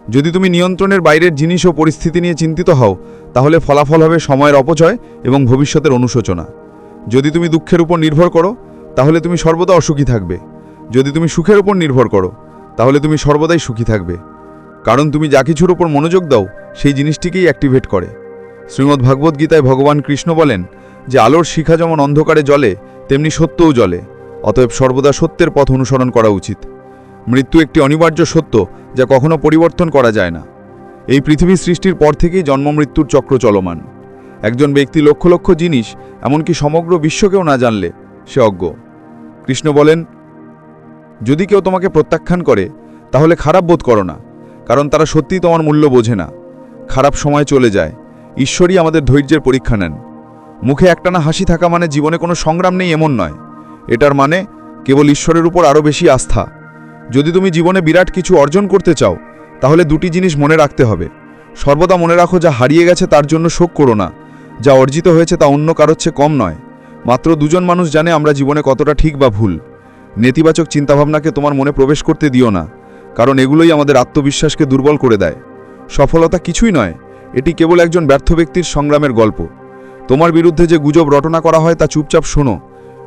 যদি তুমি নিয়ন্ত্রণের বাইরের জিনিস ও পরিস্থিতি নিয়ে চিন্তিত হও, তাহলে ফলাফল হবে সময়ের অপচয় এবং ভবিষ্যতের অনুশোচনা। যদি তুমি দুঃখের উপর নির্ভর করো, তাহলে তুমি সর্বদা অসুখী থাকবে। যদি তুমি সুখের উপর নির্ভর করো, তাহলে তুমি সর্বদাই সুখী থাকবে। কারণ তুমি যা কিছুর উপর মনোযোগ দাও, সেই জিনিসটিকেই অ্যাক্টিভেট করে। শ্রীমদ্ ভাগবদ্গীতায় ভগবান কৃষ্ণ বলেন যে আলোর শিখা যেমন অন্ধকারে জ্বলে, তেমনি সত্যও জ্বলে। অতএব সর্বদা সত্যের পথ অনুসরণ করা উচিত। মৃত্যু একটি অনিবার্য সত্য, যা কখনো পরিবর্তন করা যায় না। এই পৃথিবী সৃষ্টির পর থেকেই জন্ম মৃত্যুর চক্র চলমান। একজন ব্যক্তি লক্ষ লক্ষ জিনিস, এমনকি সমগ্র বিশ্বকেও না জানলে সে অজ্ঞ। কৃষ্ণ বলেন, যদি কেউ তোমাকে প্রত্যাখ্যান করে, তাহলে খারাপ বোধ করো না, কারণ তারা সত্যিই তোমার মূল্য বোঝে না। খারাপ সময় চলে যায়, ঈশ্বরই আমাদের ধৈর্যের পরীক্ষা নেন। মুখে একটানা হাসি থাকা মানে জীবনে কোনো সংগ্রাম নেই এমন নয়। এটার মানে কেবল ঈশ্বরের উপর আরও বেশি আস্থা। যদি তুমি জীবনে বিরাট কিছু অর্জন করতে চাও, তাহলে দুটি জিনিস মনে রাখতে হবে। সর্বদা মনে রাখো, যা হারিয়ে গেছে তার জন্য শোক করো না। যা অর্জিত হয়েছে তা অন্য কারোর চেয়ে কম নয়। মাত্র দুজন মানুষ জানে আমরা জীবনে কতটা ঠিক বা ভুল। নেতিবাচক চিন্তাভাবনাকে তোমার মনে প্রবেশ করতে দিও না, কারণ এগুলোই আমাদের আত্মবিশ্বাসকে দুর্বল করে দেয়। সফলতা কিছুই নয়, এটি কেবল একজন ব্যর্থ ব্যক্তির সংগ্রামের গল্প। তোমার বিরুদ্ধে যে গুজব রটনা করা হয় তা চুপচাপ শোনো।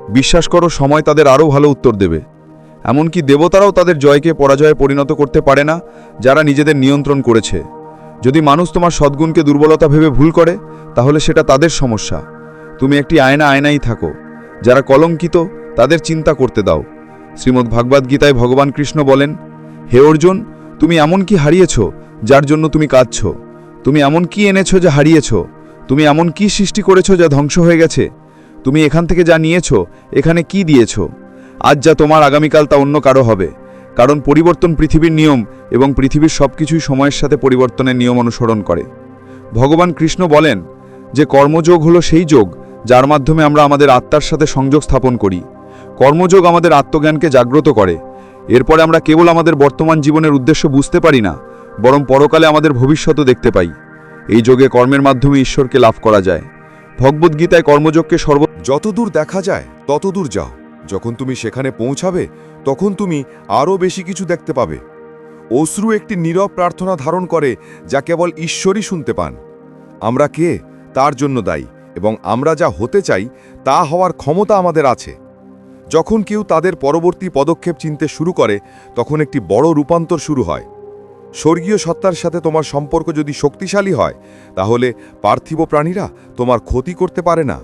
বিশ্বাস করো, সময় তাদের আরও ভালো উত্তর দেবে। এমনকি দেবতারাও তাদের জয়কে পরাজয়ে পরিণত করতে পারে না, যারা নিজেদের নিয়ন্ত্রণ করেছে। যদি মানুষ তোমার সদ্গুণকে দুর্বলতা ভেবে ভুল করে, তাহলে সেটা তাদের সমস্যা। তুমি একটি আয়নাই থাকো। যারা কলঙ্কিত, তাদের চিন্তা করতে দাও। শ্রীমদ্ ভাগবদ্গীতায় ভগবান কৃষ্ণ বলেন, হে অর্জুন, তুমি এমন কি হারিয়েছ যার জন্য তুমি কাঁদছ? তুমি এমন কি এনেছ যা হারিয়েছ? তুমি এমন কি সৃষ্টি করেছ যা ধ্বংস হয়ে গেছে? তুমি এখান থেকে যা নিয়েছ, এখানে কি দিয়েছ? আজ যা তোমার, আগামীকাল তা অন্য কারো হবে। কারণ পরিবর্তন পৃথিবীর নিয়ম, এবং পৃথিবীর সবকিছুই সময়ের সাথে পরিবর্তনের নিয়ম অনুসরণ করে। ভগবান কৃষ্ণ বলেন যে কর্মযোগ হলো সেই যোগ যার মাধ্যমে আমরা আমাদের আত্মার সাথে সংযোগ স্থাপন করি। কর্মযোগ আমাদের আত্মজ্ঞানকে জাগ্রত করে। এরপরে আমরা কেবল আমাদের বর্তমান জীবনের উদ্দেশ্য বুঝতে পারি না, বরং পরকালে আমাদের ভবিষ্যতও দেখতে পাই। এই যোগে কর্মের মাধ্যমে ঈশ্বরকে লাভ করা যায়। ভগবদ্গীতায় কর্মযোগকে যতদূর দেখা যায় ততদূর যাও। যখন তুমি সেখানে পৌঁছাবে, তখন তুমি আরও বেশি কিছু দেখতে পাবে। অশ্রু একটি নীরব প্রার্থনা ধারণ করে, যা কেবল ঈশ্বরই শুনতে পান। আমরা কে তার জন্য দায়ী, এবং আমরা যা হতে চাই তা হওয়ার ক্ষমতা আমাদের আছে। যখন কেউ তাদের পরবর্তী পদক্ষেপ চিনতে শুরু করে, তখন একটি বড় রূপান্তর শুরু হয়। স্বর্গীয় সত্তার সাথে তোমার সম্পর্ক যদি শক্তিশালী হয়, তাহলে পার্থিব প্রাণীরা তোমার ক্ষতি করতে পারে না।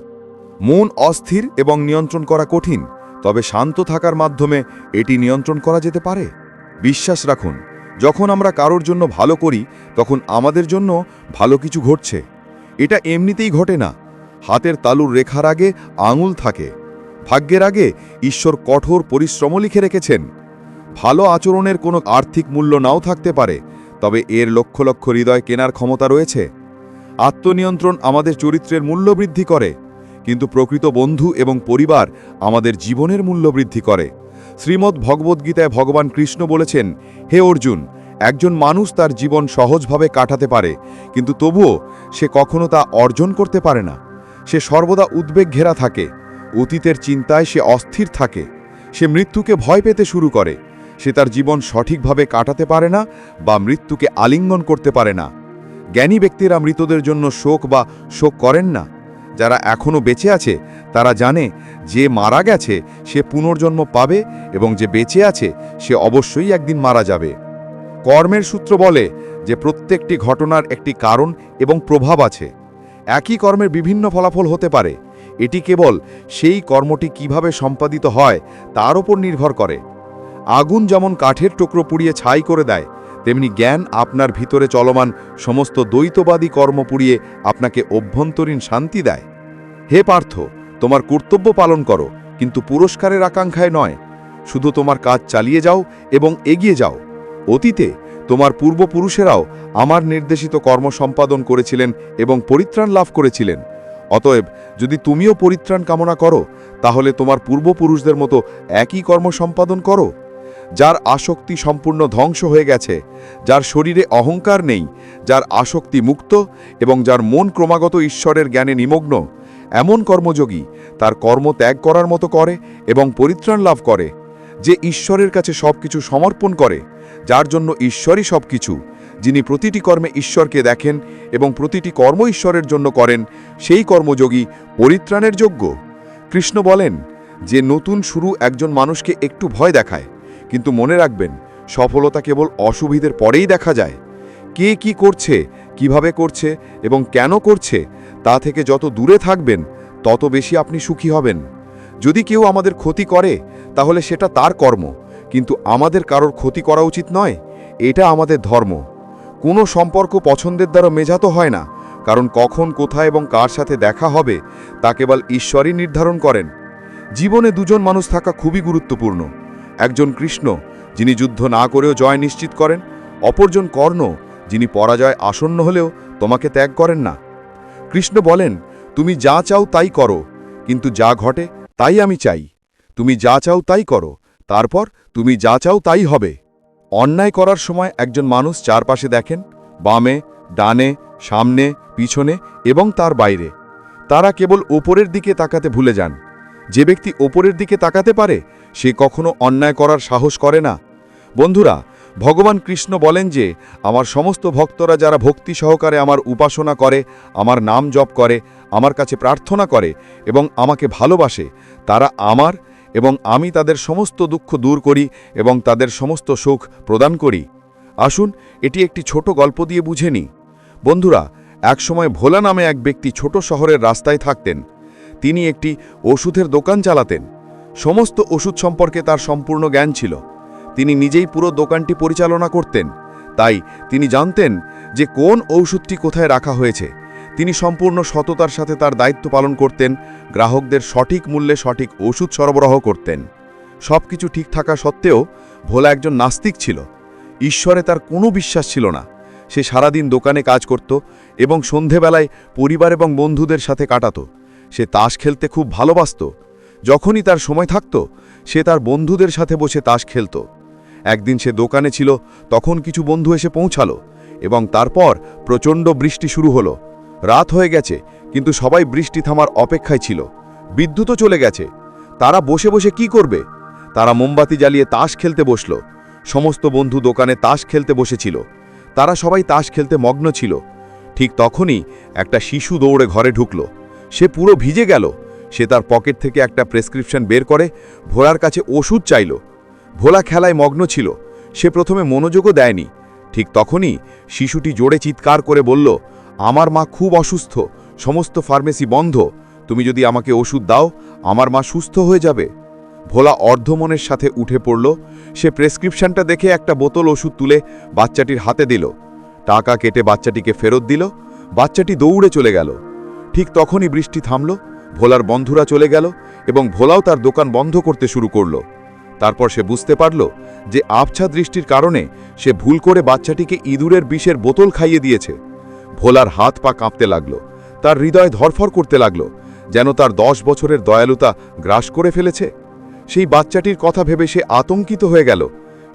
মন অস্থির এবং নিয়ন্ত্রণ করা কঠিন, তবে শান্ত থাকার মাধ্যমে এটি নিয়ন্ত্রণ করা যেতে পারে। বিশ্বাস রাখুন, যখন আমরা কারোর জন্য ভালো করি, তখন আমাদের জন্য ভালো কিছু ঘটছে। এটা এমনিতেই ঘটে না। হাতের তালুর রেখার আগে আঙুল থাকে। ভাগ্যের আগে ঈশ্বর কঠোর পরিশ্রম লিখে রেখেছেন। ভালো আচরণের কোনো আর্থিক মূল্য নাও থাকতে পারে, তবে এর লক্ষ লক্ষ হৃদয় কেনার ক্ষমতা রয়েছে। আত্মনিয়ন্ত্রণ আমাদের চরিত্রের মূল্য বৃদ্ধি করে, কিন্তু প্রকৃত বন্ধু এবং পরিবার আমাদের জীবনের মূল্য বৃদ্ধি করে। শ্রীমদ্ ভগবদ্গীতায় ভগবান কৃষ্ণ বলেছেন, হে অর্জুন, একজন মানুষ তার জীবন সহজভাবে কাটাতে পারে, কিন্তু তবুও সে কখনো তা অর্জন করতে পারে না। সে সর্বদা উদ্বেগ ঘেরা থাকে। অতীতের চিন্তায় সে অস্থির থাকে, সে মৃত্যুকে ভয় পেতে শুরু করে, সে তার জীবন সঠিকভাবে কাটাতে পারে না বা মৃত্যুকে আলিঙ্গন করতে পারে না। জ্ঞানী ব্যক্তিরা মৃতদের জন্য শোক করেন না। যারা এখনও বেঁচে আছে তারা জানে যে মারা গেছে সে পুনর্জন্ম পাবে এবং যে বেঁচে আছে সে অবশ্যই একদিন মারা যাবে। কর্মের সূত্র বলে যে প্রত্যেকটি ঘটনার একটি কারণ এবং প্রভাব আছে। একই কর্মের বিভিন্ন ফলাফল হতে পারে, এটি কেবল সেই কর্মটি কিভাবে সম্পাদিত হয় তার উপর নির্ভর করে। আগুন যেমন কাঠের টুকরো পুড়িয়ে ছাই করে দেয়, তেমনি জ্ঞান আপনার ভিতরে চলমান সমস্ত দ্বৈতবাদী কর্ম পুড়িয়ে আপনাকে অভ্যন্তরীণ শান্তি দেয়। হে পার্থ, তোমার কর্তব্য পালন করো, কিন্তু পুরস্কারের আকাঙ্ক্ষায় নয়। শুধু তোমার কাজ চালিয়ে যাও এবং এগিয়ে যাও। অতীতে তোমার পূর্বপুরুষেরাও আমার নির্দেশিত কর্ম সম্পাদন করেছিলেন এবং পরিত্রাণ লাভ করেছিলেন। অতএব যদি তুমিও পরিত্রাণ কামনা করো, তাহলে তোমার পূর্বপুরুষদের মতো একই কর্ম সম্পাদন করো। যার আসক্তি সম্পূর্ণ ধ্বংস হয়ে গেছে, যার শরীরে অহংকার নেই, যার আসক্তি মুক্ত এবং যার মন ক্রমাগত ঈশ্বরের জ্ঞানে নিমগ্ন, এমন কর্মযোগী তার কর্ম ত্যাগ করার মতো করে এবং পরিত্রাণ লাভ করে। যে ঈশ্বরের কাছে সবকিছু সমর্পণ করে, যার জন্য ঈশ্বরই সবকিছু, যিনি প্রতিটি কর্মে ঈশ্বরকে দেখেন এবং প্রতিটি কর্ম ঈশ্বরের জন্য করেন, সেই কর্মযোগী পরিত্রাণের যোগ্য। কৃষ্ণ বলেন যে নতুন শুরু একজন মানুষকে একটু ভয় দেখায়, কিন্তু মনে রাখবেন সফলতা কেবল অসুবিধের পরেই দেখা যায়। কে কি করছে, কিভাবে করছে এবং কেন করছে তা থেকে যত দূরে থাকবেন তত বেশি আপনি সুখী হবেন। যদি কেউ আমাদের ক্ষতি করে তাহলে সেটা তার কর্ম, কিন্তু আমাদের কারোর ক্ষতি করা উচিত নয়, এটা আমাদের ধর্ম। কোনো সম্পর্ক পছন্দের দ্বারা মেজাতো হয় না, কারণ কখন, কোথায় এবং কার সাথে দেখা হবে তা কেবল ঈশ্বরই নির্ধারণ করেন। জীবনে দুজন মানুষ থাকা খুবই গুরুত্বপূর্ণ। একজন কৃষ্ণ, যিনি যুদ্ধ না করেও জয় নিশ্চিত করেন, অপরজন কর্ণ, যিনি পরাজয় আসন্ন হলেও তোমাকে ত্যাগ করেন না। কৃষ্ণ বলেন, তুমি যা চাও তাই করো, কিন্তু যা ঘটে তাই আমি চাই। তুমি যা চাও তাই করো, তারপর তুমি যা চাও তাই হবে। অন্যায় করার সময় একজন মানুষ চারপাশে দেখেন, বামে, ডানে, সামনে, পিছনে এবং তার বাইরে। তারা কেবল ওপরের দিকে তাকাতে ভুলে যান। যে ব্যক্তি ওপরের দিকে তাকাতে পারে সে কখনো অন্যায় করার সাহস করে না। বন্ধুরা, ভগবান কৃষ্ণ বলেন যে আমার সমস্ত ভক্তরা যারা ভক্তি সহকারে আমার উপাসনা করে, আমার নাম জপ করে, আমার কাছে প্রার্থনা করে এবং আমাকে ভালোবাসে, তারা আমার এবং আমি তাদের সমস্ত দুঃখ দূর করি এবং তাদের সমস্ত সুখ প্রদান করি। আসুন এটি একটি ছোট গল্প দিয়ে বুঝে নিই। বন্ধুরা, একসময় ভোলা নামে এক ব্যক্তি ছোট শহরের রাস্তায় থাকতেন। তিনি একটি ওষুধের দোকান চালাতেন। সমস্ত ওষুধ সম্পর্কে তার সম্পূর্ণ জ্ঞান ছিল। তিনি নিজেই পুরো দোকানটি পরিচালনা করতেন, তাই তিনি জানতেন যে কোন ঔষধটি কোথায় রাখা হয়েছে। তিনি সম্পূর্ণ সততার সাথে তার দায়িত্ব পালন করতেন, গ্রাহকদের সঠিক মূল্যে সঠিক ওষুধ সরবরাহ করতেন। সব কিছু ঠিক থাকা সত্ত্বেও ভোলা একজন নাস্তিক ছিল। ঈশ্বরে তার কোনো বিশ্বাস ছিল না। সে সারাদিন দোকানে কাজ করত এবং সন্ধেবেলায় পরিবার এবং বন্ধুদের সাথে কাটাত। সে তাস খেলতে খুব ভালোবাসত। যখনই তার সময় থাকত সে তার বন্ধুদের সাথে বসে তাস খেলত। একদিন সে দোকানে ছিল, তখন কিছু বন্ধু এসে পৌঁছালো এবং তারপর প্রচণ্ড বৃষ্টি শুরু হলো। রাত হয়ে গেছে, কিন্তু সবাই বৃষ্টি থামার অপেক্ষায় ছিল। বিদ্যুৎও চলে গেছে। তারা বসে বসে কি করবে? তারা মোমবাতি জ্বালিয়ে তাস খেলতে বসল। সমস্ত বন্ধু দোকানে তাস খেলতে বসেছিল। তারা সবাই তাস খেলতে মগ্ন ছিল। ঠিক তখনই একটা শিশু দৌড়ে ঘরে ঢুকল। সে পুরো ভিজে গেল। সে তার পকেট থেকে একটা প্রেসক্রিপশন বের করে ভোলার কাছে ওষুধ চাইল। ভোলা খেলায় মগ্ন ছিল। সে প্রথমে মনোযোগও দেয়নি। ঠিক তখনই শিশুটি জোরে চিৎকার করে বলল, আমার মা খুব অসুস্থ, সমস্ত ফার্মেসি বন্ধ, তুমি যদি আমাকে ওষুধ দাও আমার মা সুস্থ হয়ে যাবে। ভোলা অর্ধমনের সাথে উঠে পড়ল। সে প্রেসক্রিপশনটা দেখে একটা বোতল ওষুধ তুলে বাচ্চাটির হাতে দিল। টাকা কেটে বাচ্চাটিকে ফেরত দিল। বাচ্চাটি দৌড়ে চলে গেল। ঠিক তখনই বৃষ্টি থামল। ভোলার বন্ধুরা চলে গেল এবং ভোলাও তার দোকান বন্ধ করতে শুরু করল। তারপর সে বুঝতে পারল যে আবছা দৃষ্টির কারণে সে ভুল করে বাচ্চাটিকে ইঁদুরের বিষের বোতল খাইয়ে দিয়েছে। ভোলার হাত পা কাঁপতে লাগল। তার হৃদয় ধরফর করতে লাগল, যেন তার 10 বছরের দয়ালুতা গ্রাস করে ফেলেছে। সেই বাচ্চাটির কথা ভেবে সে আতঙ্কিত হয়ে গেল।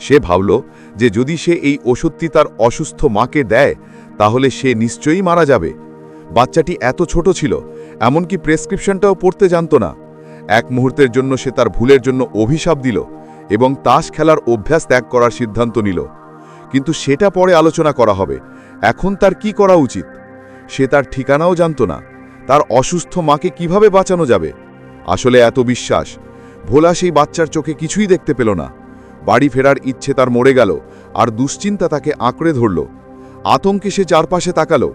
সে ভাবল যে যদি সে এই ওষুধটি তার অসুস্থ মাকে দেয় তাহলে সে নিশ্চয়ই মারা যাবে। বাচ্চাটি এত ছোট ছিল, এমনকি প্রেসক্রিপশনটাও পড়তে জানত না। এক মুহূর্তের জন্য সে তার ভুলের জন্য অভিশাপ দিল এবং তাস খেলার অভ্যাস ত্যাগ করার সিদ্ধান্ত নিল। কিন্তু সেটা পরে আলোচনা করা হবে। এখন তার কি করা উচিত? সে তার ঠিকানাও জানত না। তার অসুস্থ মাকে কিভাবে বাঁচানো যাবে? আসলে এত বিশ্বাস, ভোলা সেই বাচ্চার চোখে কিছুই দেখতে পেল না। বাড়ি ফেরার ইচ্ছে তার মরে গেল, আর দুশ্চিন্তা তাকে আঁকড়ে ধরল। আতঙ্কে সে চারপাশে তাকালো।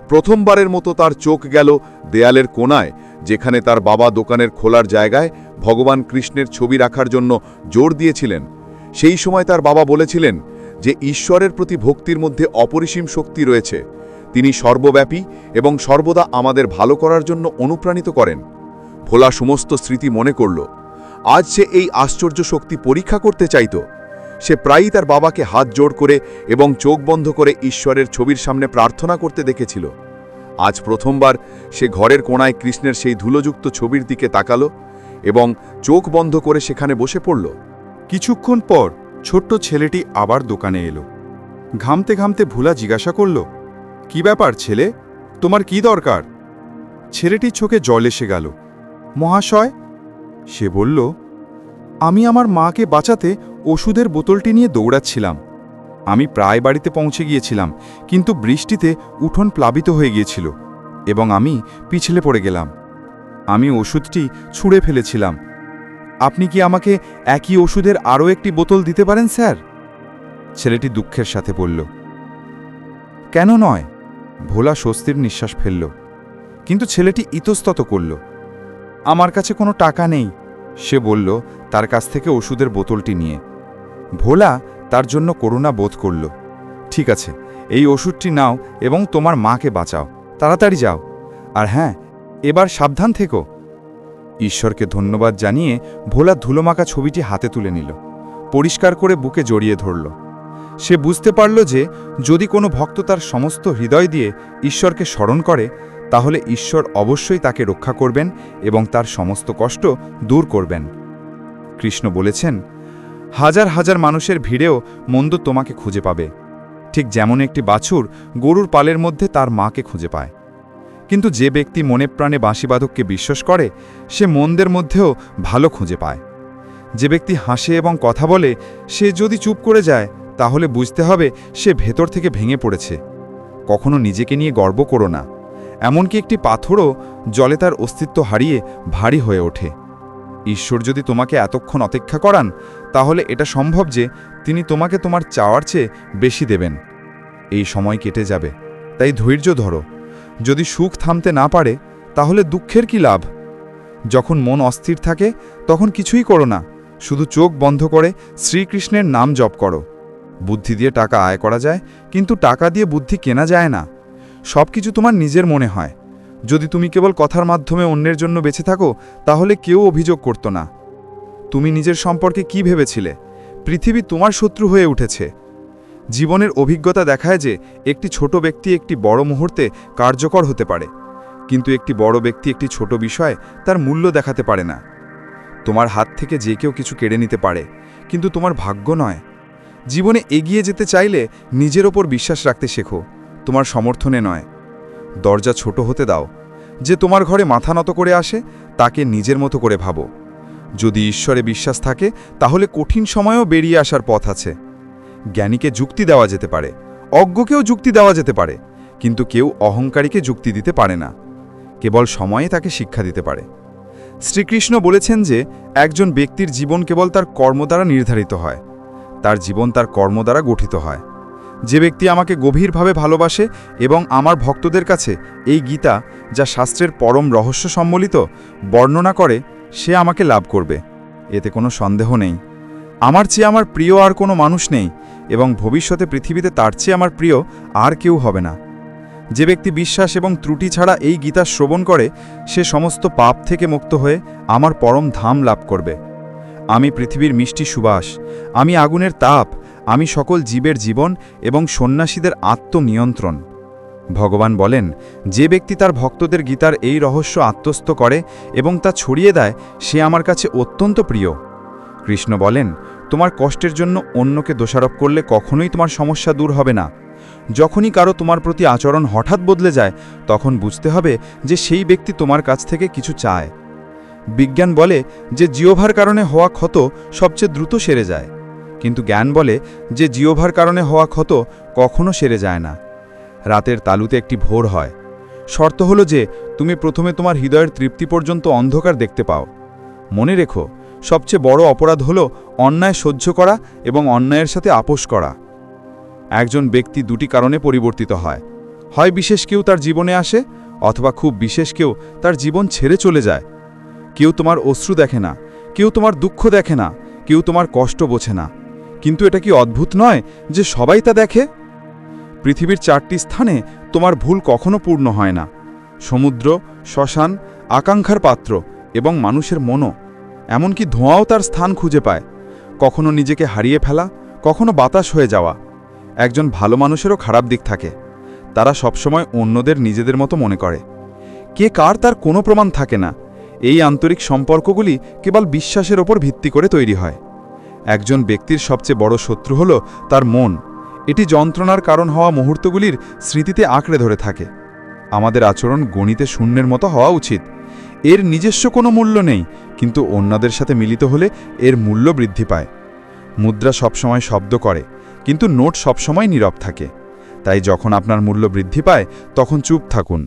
প্রথমবারের মতো তার চোখ গেল দেয়ালের কোণায়, যেখানে তার বাবা দোকানের খোলার জায়গায় ভগবান কৃষ্ণের ছবি রাখার জন্য জোর দিয়েছিলেন। সেই সময় তার বাবা বলেছিলেন যে ঈশ্বরের প্রতি ভক্তির মধ্যে অপরিসীম শক্তি রয়েছে। তিনি সর্বব্যাপী এবং সর্বদা আমাদের ভালো করার জন্য অনুপ্রাণিত করেন। ভোলা সমস্ত স্মৃতি মনে করল। আজ সে এই আশ্চর্য শক্তি পরীক্ষা করতে চাইত। সে প্রায়ই তার বাবাকে হাত জোড় করে এবং চোখ বন্ধ করে ঈশ্বরের ছবির সামনে প্রার্থনা করতে দেখেছিল। আজ প্রথমবার সে ঘরের কোণায় কৃষ্ণের সেই ধুলোযুক্ত ছবির দিকে তাকালো এবং চোখ বন্ধ করে সেখানে বসে পড়ল। কিছুক্ষণ পর ছোট্ট ছেলেটি আবার দোকানে এলো। ঘামতে ঘামতে ভোলা জিজ্ঞাসা করল, কি ব্যাপার ছেলে, তোমার কি দরকার? ছেলেটির চোখে জল এসে গেল। মহাশয়, সে বলল, আমি আমার মাকে বাঁচাতে ওষুধের বোতলটি নিয়ে দৌড়াচ্ছিলাম। আমি প্রায় বাড়িতে পৌঁছে গিয়েছিলাম, কিন্তু বৃষ্টিতে উঠোন প্লাবিত হয়ে গিয়েছিল এবং আমি পিছলে পড়ে গেলাম। আমি ওষুধটি ছুঁড়ে ফেলেছিলাম। আপনি কি আমাকে একই ওষুধের আরও একটি বোতল দিতে পারেন স্যার? ছেলেটি দুঃখের সাথে বলল, কেন নয়? ভোলা স্বস্তির নিঃশ্বাস ফেলল, কিন্তু ছেলেটি ইতস্তত করল। আমার কাছে কোনো টাকা নেই, সে বলল, তার কাছ থেকে ওষুধের বোতলটি নিয়ে। ভোলা তার জন্য করুণা বোধ করল। ঠিক আছে, এই ওষুধটি নাও এবং তোমার মাকে বাঁচাও। তাড়াতাড়ি যাও, আর হ্যাঁ, এবার সাবধান থেকো। ঈশ্বরকে ধন্যবাদ জানিয়ে ভোলা ধুলোমাখা ছবিটি হাতে তুলে নিল, পরিষ্কার করে বুকে জড়িয়ে ধরল। সে বুঝতে পারল যে যদি কোনো ভক্ত তার সমস্ত হৃদয় দিয়ে ঈশ্বরকে স্মরণ করে, তাহলে ঈশ্বর অবশ্যই তাকে রক্ষা করবেন এবং তার সমস্ত কষ্ট দূর করবেন। কৃষ্ণ বলেছেন, হাজার হাজার মানুষের ভিড়েও মন্দ তোমাকে খুঁজে পাবে, ঠিক যেমন একটি বাছুর গরুর পালের মধ্যে তার মাকে খুঁজে পায়। কিন্তু যে ব্যক্তি মনে প্রাণে বাঁশিবাদককে বিশ্বাস করে, সে মন্দের মধ্যেও ভালো খুঁজে পায়। যে ব্যক্তি হাসে এবং কথা বলে, সে যদি চুপ করে যায়, তাহলে বুঝতে হবে সে ভেতর থেকে ভেঙে পড়েছে। কখনো নিজেকে নিয়ে গর্ব করো না। এমনকি একটি পাথরও জলে তার অস্তিত্ব হারিয়ে ভারী হয়ে ওঠে। ঈশ্বর যদি তোমাকে এতক্ষণ অপেক্ষা করান, তাহলে এটা সম্ভব যে তিনি তোমাকে তোমার চাওয়ার চেয়ে বেশি দেবেন। এই সময় কেটে যাবে, তাই ধৈর্য ধরো। যদি সুখ থামতে না পারে, তাহলে দুঃখের কি লাভ? যখন মন অস্থির থাকে, তখন কিছুই করো না, শুধু চোখ বন্ধ করে শ্রীকৃষ্ণের নাম জপ করো। বুদ্ধি দিয়ে টাকা আয় করা যায়, কিন্তু টাকা দিয়ে বুদ্ধি কেনা যায় না। সব কিছু তোমার নিজের মনে হয়। যদি তুমি কেবল কথার মাধ্যমে অন্যের জন্য বেঁচে থাকো, তাহলে কেউ অভিযোগ করত না। তুমি নিজের সম্পর্কে কি ভেবেছিলে? পৃথিবী তোমার শত্রু হয়ে উঠেছে। জীবনের অভিজ্ঞতা দেখায় যে একটি ছোট ব্যক্তি একটি বড় মুহূর্তে কার্যকর হতে পারে, কিন্তু একটি বড় ব্যক্তি একটি ছোট বিষয় তার মূল্য দেখাতে পারে না। তোমার হাত থেকে যে কেউ কিছু কেড়ে নিতে পারে, কিন্তু তোমার ভাগ্য নয়। জীবনে এগিয়ে যেতে চাইলে নিজের ওপর বিশ্বাস রাখতে শেখো, তোমার সমর্থনে নয়। দরজা ছোট হতে দাও। যে তোমার ঘরে মাথা নত করে আসে, তাকে নিজের মতো করে ভাবো। যদি ঈশ্বরে বিশ্বাস থাকে, তাহলে কঠিন সময়েও বেরিয়ে আসার পথ আছে। জ্ঞানীকে যুক্তি দেওয়া যেতে পারে, অজ্ঞকেও যুক্তি দেওয়া যেতে পারে, কিন্তু কেউ অহংকারীকে যুক্তি দিতে পারে না। কেবল সময়ে তাকে শিক্ষা দিতে পারে। শ্রীকৃষ্ণ বলেছেন যে একজন ব্যক্তির জীবন কেবল তার কর্ম দ্বারা নির্ধারিত হয়, তার জীবন তার কর্ম দ্বারা গঠিত হয়। যে ব্যক্তি আমাকে গভীরভাবে ভালোবাসে এবং আমার ভক্তদের কাছে এই গীতা, যা শাস্ত্রের পরম রহস্য সম্বলিত, বর্ণনা করে, সে আমাকে লাভ করবে, এতে কোনো সন্দেহ নেই। আমার চেয়ে আমার প্রিয় আর কোনো মানুষ নেই, এবং ভবিষ্যতে পৃথিবীতে তার চেয়ে আমার প্রিয় আর কেউ হবে না। যে ব্যক্তি বিশ্বাস এবং ত্রুটি ছাড়া এই গীতা শ্রবণ করে, সে সমস্ত পাপ থেকে মুক্ত হয়ে আমার পরম ধাম লাভ করবে। আমি পৃথিবীর মিষ্টি সুবাস, আমি আগুনের তাপ, আমি সকল জীবের জীবন এবং সন্ন্যাসীদের আত্মনিয়ন্ত্রণ। ভগবান বলেন, যে ব্যক্তি তার ভক্তদের গীতার এই রহস্য আত্মস্থ করে এবং তা ছড়িয়ে দেয়, সে আমার কাছে অত্যন্ত প্রিয়। কৃষ্ণ বলেন, তোমার কষ্টের জন্য অন্যকে দোষারোপ করলে কখনোই তোমার সমস্যা দূর হবে না। যখনই কারো তোমার প্রতি আচরণ হঠাৎ বদলে যায়, তখন বুঝতে হবে যে সেই ব্যক্তি তোমার কাছ থেকে কিছু চায়। বিজ্ঞান বলে যে জিওভার কারণে হওয়া ক্ষত সবচেয়ে দ্রুত সেরে যায়, কিন্তু জ্ঞান বলে যে জিওভার কারণে হওয়া ক্ষত কখনো সেরে যায় না। রাতের তালুতে একটি ভোর হয়। শর্ত হলো যে তুমি প্রথমে তোমার হৃদয়ের তৃপ্তি পর্যন্ত অন্ধকার দেখতে পাও। মনে রেখো, সবচেয়ে বড় অপরাধ হলো অন্যায় সহ্য করা এবং অন্যায়ের সাথে আপোষ করা। একজন ব্যক্তি দুটি কারণে পরিবর্তিত হয়, হয় বিশেষ কেউ তার জীবনে আসে, অথবা খুব বিশেষ কেউ তার জীবন ছেড়ে চলে যায়। কেউ তোমার অশ্রু দেখে না, কেউ তোমার দুঃখ দেখে না, কেউ তোমার কষ্ট বোঝে না, কিন্তু এটা কি অদ্ভুত নয় যে সবাই তা দেখে? পৃথিবীর 4টি স্থানে তোমার ভুল কখনো পূর্ণ হয় না: সমুদ্র, শ্মশান, আকাঙ্ক্ষার পাত্র এবং মানুষের মনও। এমনকি ধোঁয়াও তার স্থান খুঁজে পায়, কখনো নিজেকে হারিয়ে ফেলা, কখনো বাতাস হয়ে যাওয়া। একজন ভালো মানুষেরও খারাপ দিক থাকে, তারা সবসময় অন্যদের নিজেদের মতো মনে করে। কে কার তার কোনো প্রমাণ থাকে না। এই আন্তরিক সম্পর্কগুলি কেবল বিশ্বাসের ওপর ভিত্তি করে তৈরি হয়। একজন ব্যক্তির সবচেয়ে বড় শত্রু হল তার মন। এটি যন্ত্রণার কারণ হওয়া মুহূর্তগুলির স্মৃতিতে আঁকড়ে ধরে থাকে। আমাদের আচরণ গণিতে শূন্যের মতো হওয়া উচিত। এর নিজস্ব কোনো মূল্য নেই, কিন্তু অন্যদের সাথে মিলিত হলে এর মূল্য বৃদ্ধি পায়। মুদ্রা সবসময় শব্দ করে, কিন্তু নোট সবসময় নীরব থাকে। তাই যখন আপনার মূল্য বৃদ্ধি পায় তখন চুপ থাকুন।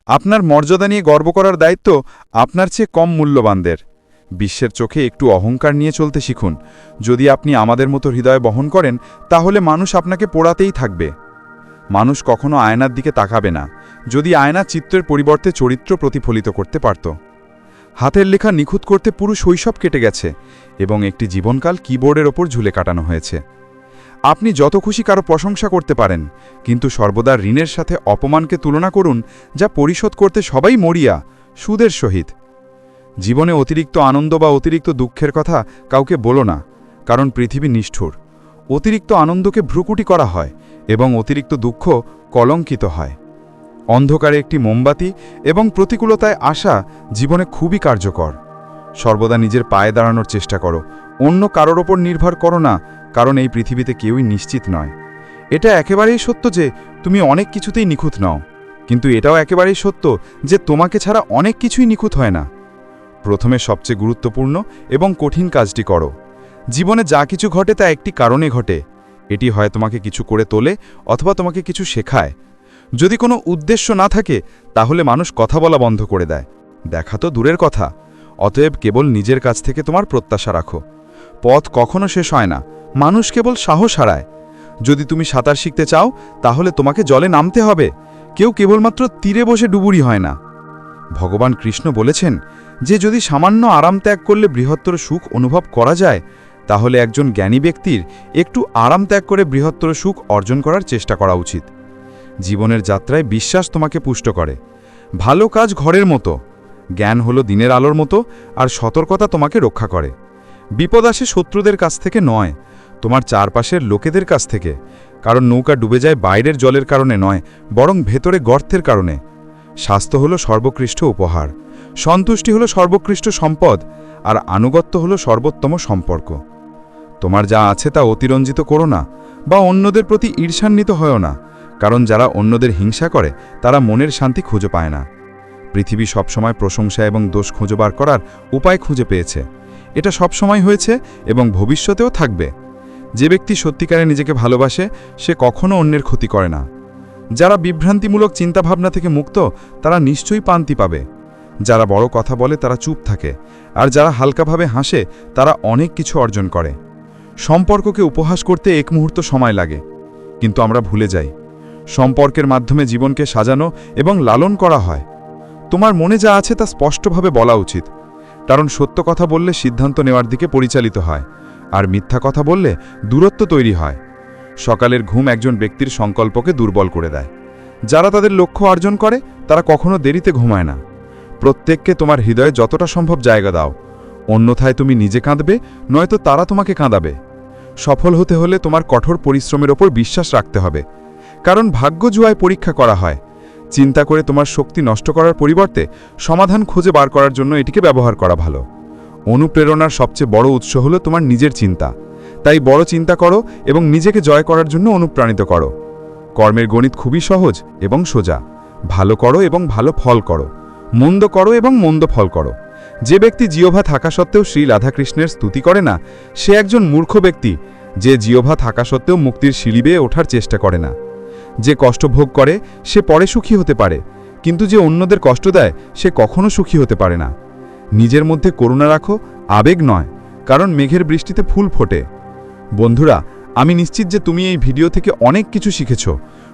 আপনার মর্যাদা নিয়ে গর্ব করার দায়িত্ব আপনার চেয়ে কম মূল্যবানদের। বিশ্বের চোখে একটু অহংকার নিয়ে চলতে শিখুন। যদি আপনি আমাদের মতো হৃদয় বহন করেন, তাহলে মানুষ আপনাকে পোড়াতেই থাকবে। মানুষ কখনো আয়নার দিকে তাকাবে না, যদি আয়না চিত্রের পরিবর্তে চরিত্র প্রতিফলিত করতে পারত। হাতের লেখা নিখুঁত করতে পুরো শৈশব কেটে গেছে এবং একটি জীবনকাল কিবোর্ডের ওপর ঝুলে কাটানো হয়েছে। আপনি যত খুশি কারো প্রশংসা করতে পারেন, কিন্তু সর্বদা ঋণের সাথে অপমানকে তুলনা করুন, যা পরিশোধ করতে সবাই মরিয়া, সুদের সহিত। জীবনে অতিরিক্ত আনন্দ বা অতিরিক্ত দুঃখের কথা কাউকে বলো না, কারণ পৃথিবী নিষ্ঠুর। অতিরিক্ত আনন্দকে ভ্রুকুটি করা হয় এবং অতিরিক্ত দুঃখ কলঙ্কিত হয়। অন্ধকারে একটি মোমবাতি এবং প্রতিকূলতায় আসা জীবনে খুবই কার্যকর। সর্বদা নিজের পায়ে দাঁড়ানোর চেষ্টা করো, অন্য কারোর ওপর নির্ভর করো না, কারণ এই পৃথিবীতে কেউই নিশ্চিত নয়। এটা একেবারেই সত্য যে তুমি অনেক কিছুতেই নিখুঁত নও, কিন্তু এটাও একেবারেই সত্য যে তোমাকে ছাড়া অনেক কিছুই নিখুঁত হয় না। প্রথমে সবচেয়ে গুরুত্বপূর্ণ এবং কঠিন কাজটি করো। জীবনে যা কিছু ঘটে তা একটি কারণে ঘটে। এটি হয় তোমাকে কিছু করে তোলে, অথবা তোমাকে কিছু শেখায়। যদি কোনো উদ্দেশ্য না থাকে, তাহলে মানুষ কথা বলা বন্ধ করে দেয়, দেখা তো দূরের কথা। অতএব কেবল নিজের কাছ থেকে তোমার প্রত্যাশা রাখো। পথ কখনো শেষ হয় না, মানুষ কেবল সাহস হারায়। যদি তুমি সাঁতার শিখতে চাও, তাহলে তোমাকে জলে নামতে হবে। কেউ কেবলমাত্র তীরে বসে ডুবুরি হয় না। ভগবান কৃষ্ণ বলেছেন যে যদি সামান্য আরাম ত্যাগ করলে বৃহত্তর সুখ অনুভব করা যায়, তাহলে একজন জ্ঞানী ব্যক্তির একটু আরাম ত্যাগ করে বৃহত্তর সুখ অর্জন করার চেষ্টা করা উচিত। জীবনের যাত্রায় বিশ্বাস তোমাকে পুষ্ট করে। ভালো কাজ ঘরের মতো, জ্ঞান হলো দিনের আলোর মতো, আর সতর্কতা তোমাকে রক্ষা করে। বিপদ আসে শত্রুদের কাছ থেকে নয়, তোমার চারপাশের লোকেদের কাছ থেকে। কারণ নৌকা ডুবে যায় বাইরের জলের কারণে নয়, বরং ভেতরে গর্তের কারণে। স্বাস্থ্য হলো সর্বোৎকৃষ্ট উপহার, সন্তুষ্টি হলো সর্বোৎকৃষ্ট সম্পদ, আর আনুগত্য হলো সর্বোত্তম সম্পর্ক। তোমার যা আছে তা অতিরঞ্জিত করো না, বা অন্যদের প্রতি ঈর্ষান্বিত হয়ও না, কারণ যারা অন্যদের হিংসা করে তারা মনের শান্তি খুঁজে পায় না। পৃথিবী সবসময় প্রশংসা এবং দোষ খুঁজে বার করার উপায় খুঁজে পেয়েছে। এটা সবসময় হয়েছে এবং ভবিষ্যতেও থাকবে। যে ব্যক্তি সত্যিকারে নিজেকে ভালোবাসে, সে কখনো অন্যের ক্ষতি করে না। যারা বিভ্রান্তিমূলক চিন্তাভাবনা থেকে মুক্ত, তারা নিশ্চয়ই শান্তি পাবে। যারা বড় কথা বলে তারা চুপ থাকে, আর যারা হালকাভাবে হাসে তারা অনেক কিছু অর্জন করে। সম্পর্ককে উপহাস করতে এক মুহূর্ত সময় লাগে, কিন্তু আমরা ভুলে যাই সম্পর্কের মাধ্যমে জীবনকে সাজানো এবং লালন করা হয়। তোমার মনে যা আছে তা স্পষ্টভাবে বলা উচিত, কারণ সত্য কথা বললে সিদ্ধান্ত নেওয়ার দিকে পরিচালিত হয়, আর মিথ্যা কথা বললে দূরত্ব তৈরি হয়। সকালের ঘুম একজন ব্যক্তির সংকল্পকে দুর্বল করে দেয়। যারা তাদের লক্ষ্য অর্জন করে তারা কখনো দেরিতে ঘুমায় না। প্রত্যেককে তোমার হৃদয়ে যতটা সম্ভব জায়গা দাও, অন্যথায় তুমি নিজে কাঁদবে, নয়তো তারা তোমাকে কাঁদাবে। সফল হতে হলে তোমার কঠোর পরিশ্রমের ওপর বিশ্বাস রাখতে হবে, কারণ ভাগ্য জুয়ায় পরীক্ষা করা হয়। চিন্তা করে তোমার শক্তি নষ্ট করার পরিবর্তে সমাধান খুঁজে বার করার জন্য এটিকে ব্যবহার করা ভালো। অনুপ্রেরণার সবচেয়ে বড় উৎস হলো তোমার নিজের চিন্তা। তাই বড় চিন্তা করো এবং নিজেকে জয় করার জন্য অনুপ্রাণিত করো। কর্মের গণিত খুবই সহজ এবং সোজা। ভালো করো এবং ভালো ফল করো, মন্দ করো এবং মন্দ ফল করো। যে ব্যক্তি জিহ্বা থাকা সত্ত্বেও শ্রী রাধাকৃষ্ণের স্তুতি করে না সে একজন মূর্খ ব্যক্তি, যে জিহ্বা থাকা সত্ত্বেও মুক্তির সিঁড়ি বেয়ে ওঠার চেষ্টা করে না। যে কষ্ট ভোগ করে সে পরে সুখী হতে পারে, কিন্তু যে অন্যদের কষ্ট দেয় সে কখনো সুখী হতে পারে না। নিজের মধ্যে করুণা রাখো, আবেগ নয়, কারণ মেঘের বৃষ্টিতে ফুল ফোটে। বন্ধুরা, আমি নিশ্চিত যে তুমি এই ভিডিও থেকে অনেক কিছু শিখেছো।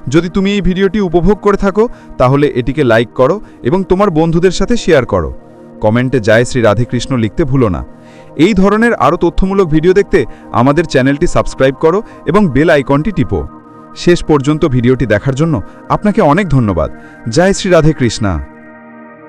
যদি তুমি এই ভিডিওটি উপভোগ করে থাকো তাহলে এটিকে লাইক করো এবং তোমার বন্ধুদের সাথে শেয়ার করো। কমেন্টে জয় শ্রী রাধেকৃষ্ণ লিখতে ভুলো না। এই ধরনের আরও তথ্যমূলক ভিডিও দেখতে আমাদের চ্যানেলটি সাবস্ক্রাইব করো এবং বেল আইকনটি টিপো। শেষ পর্যন্ত ভিডিওটি দেখার জন্য আপনাকে অনেক ধন্যবাদ। জয় শ্রী রাধেকৃষ্ণ।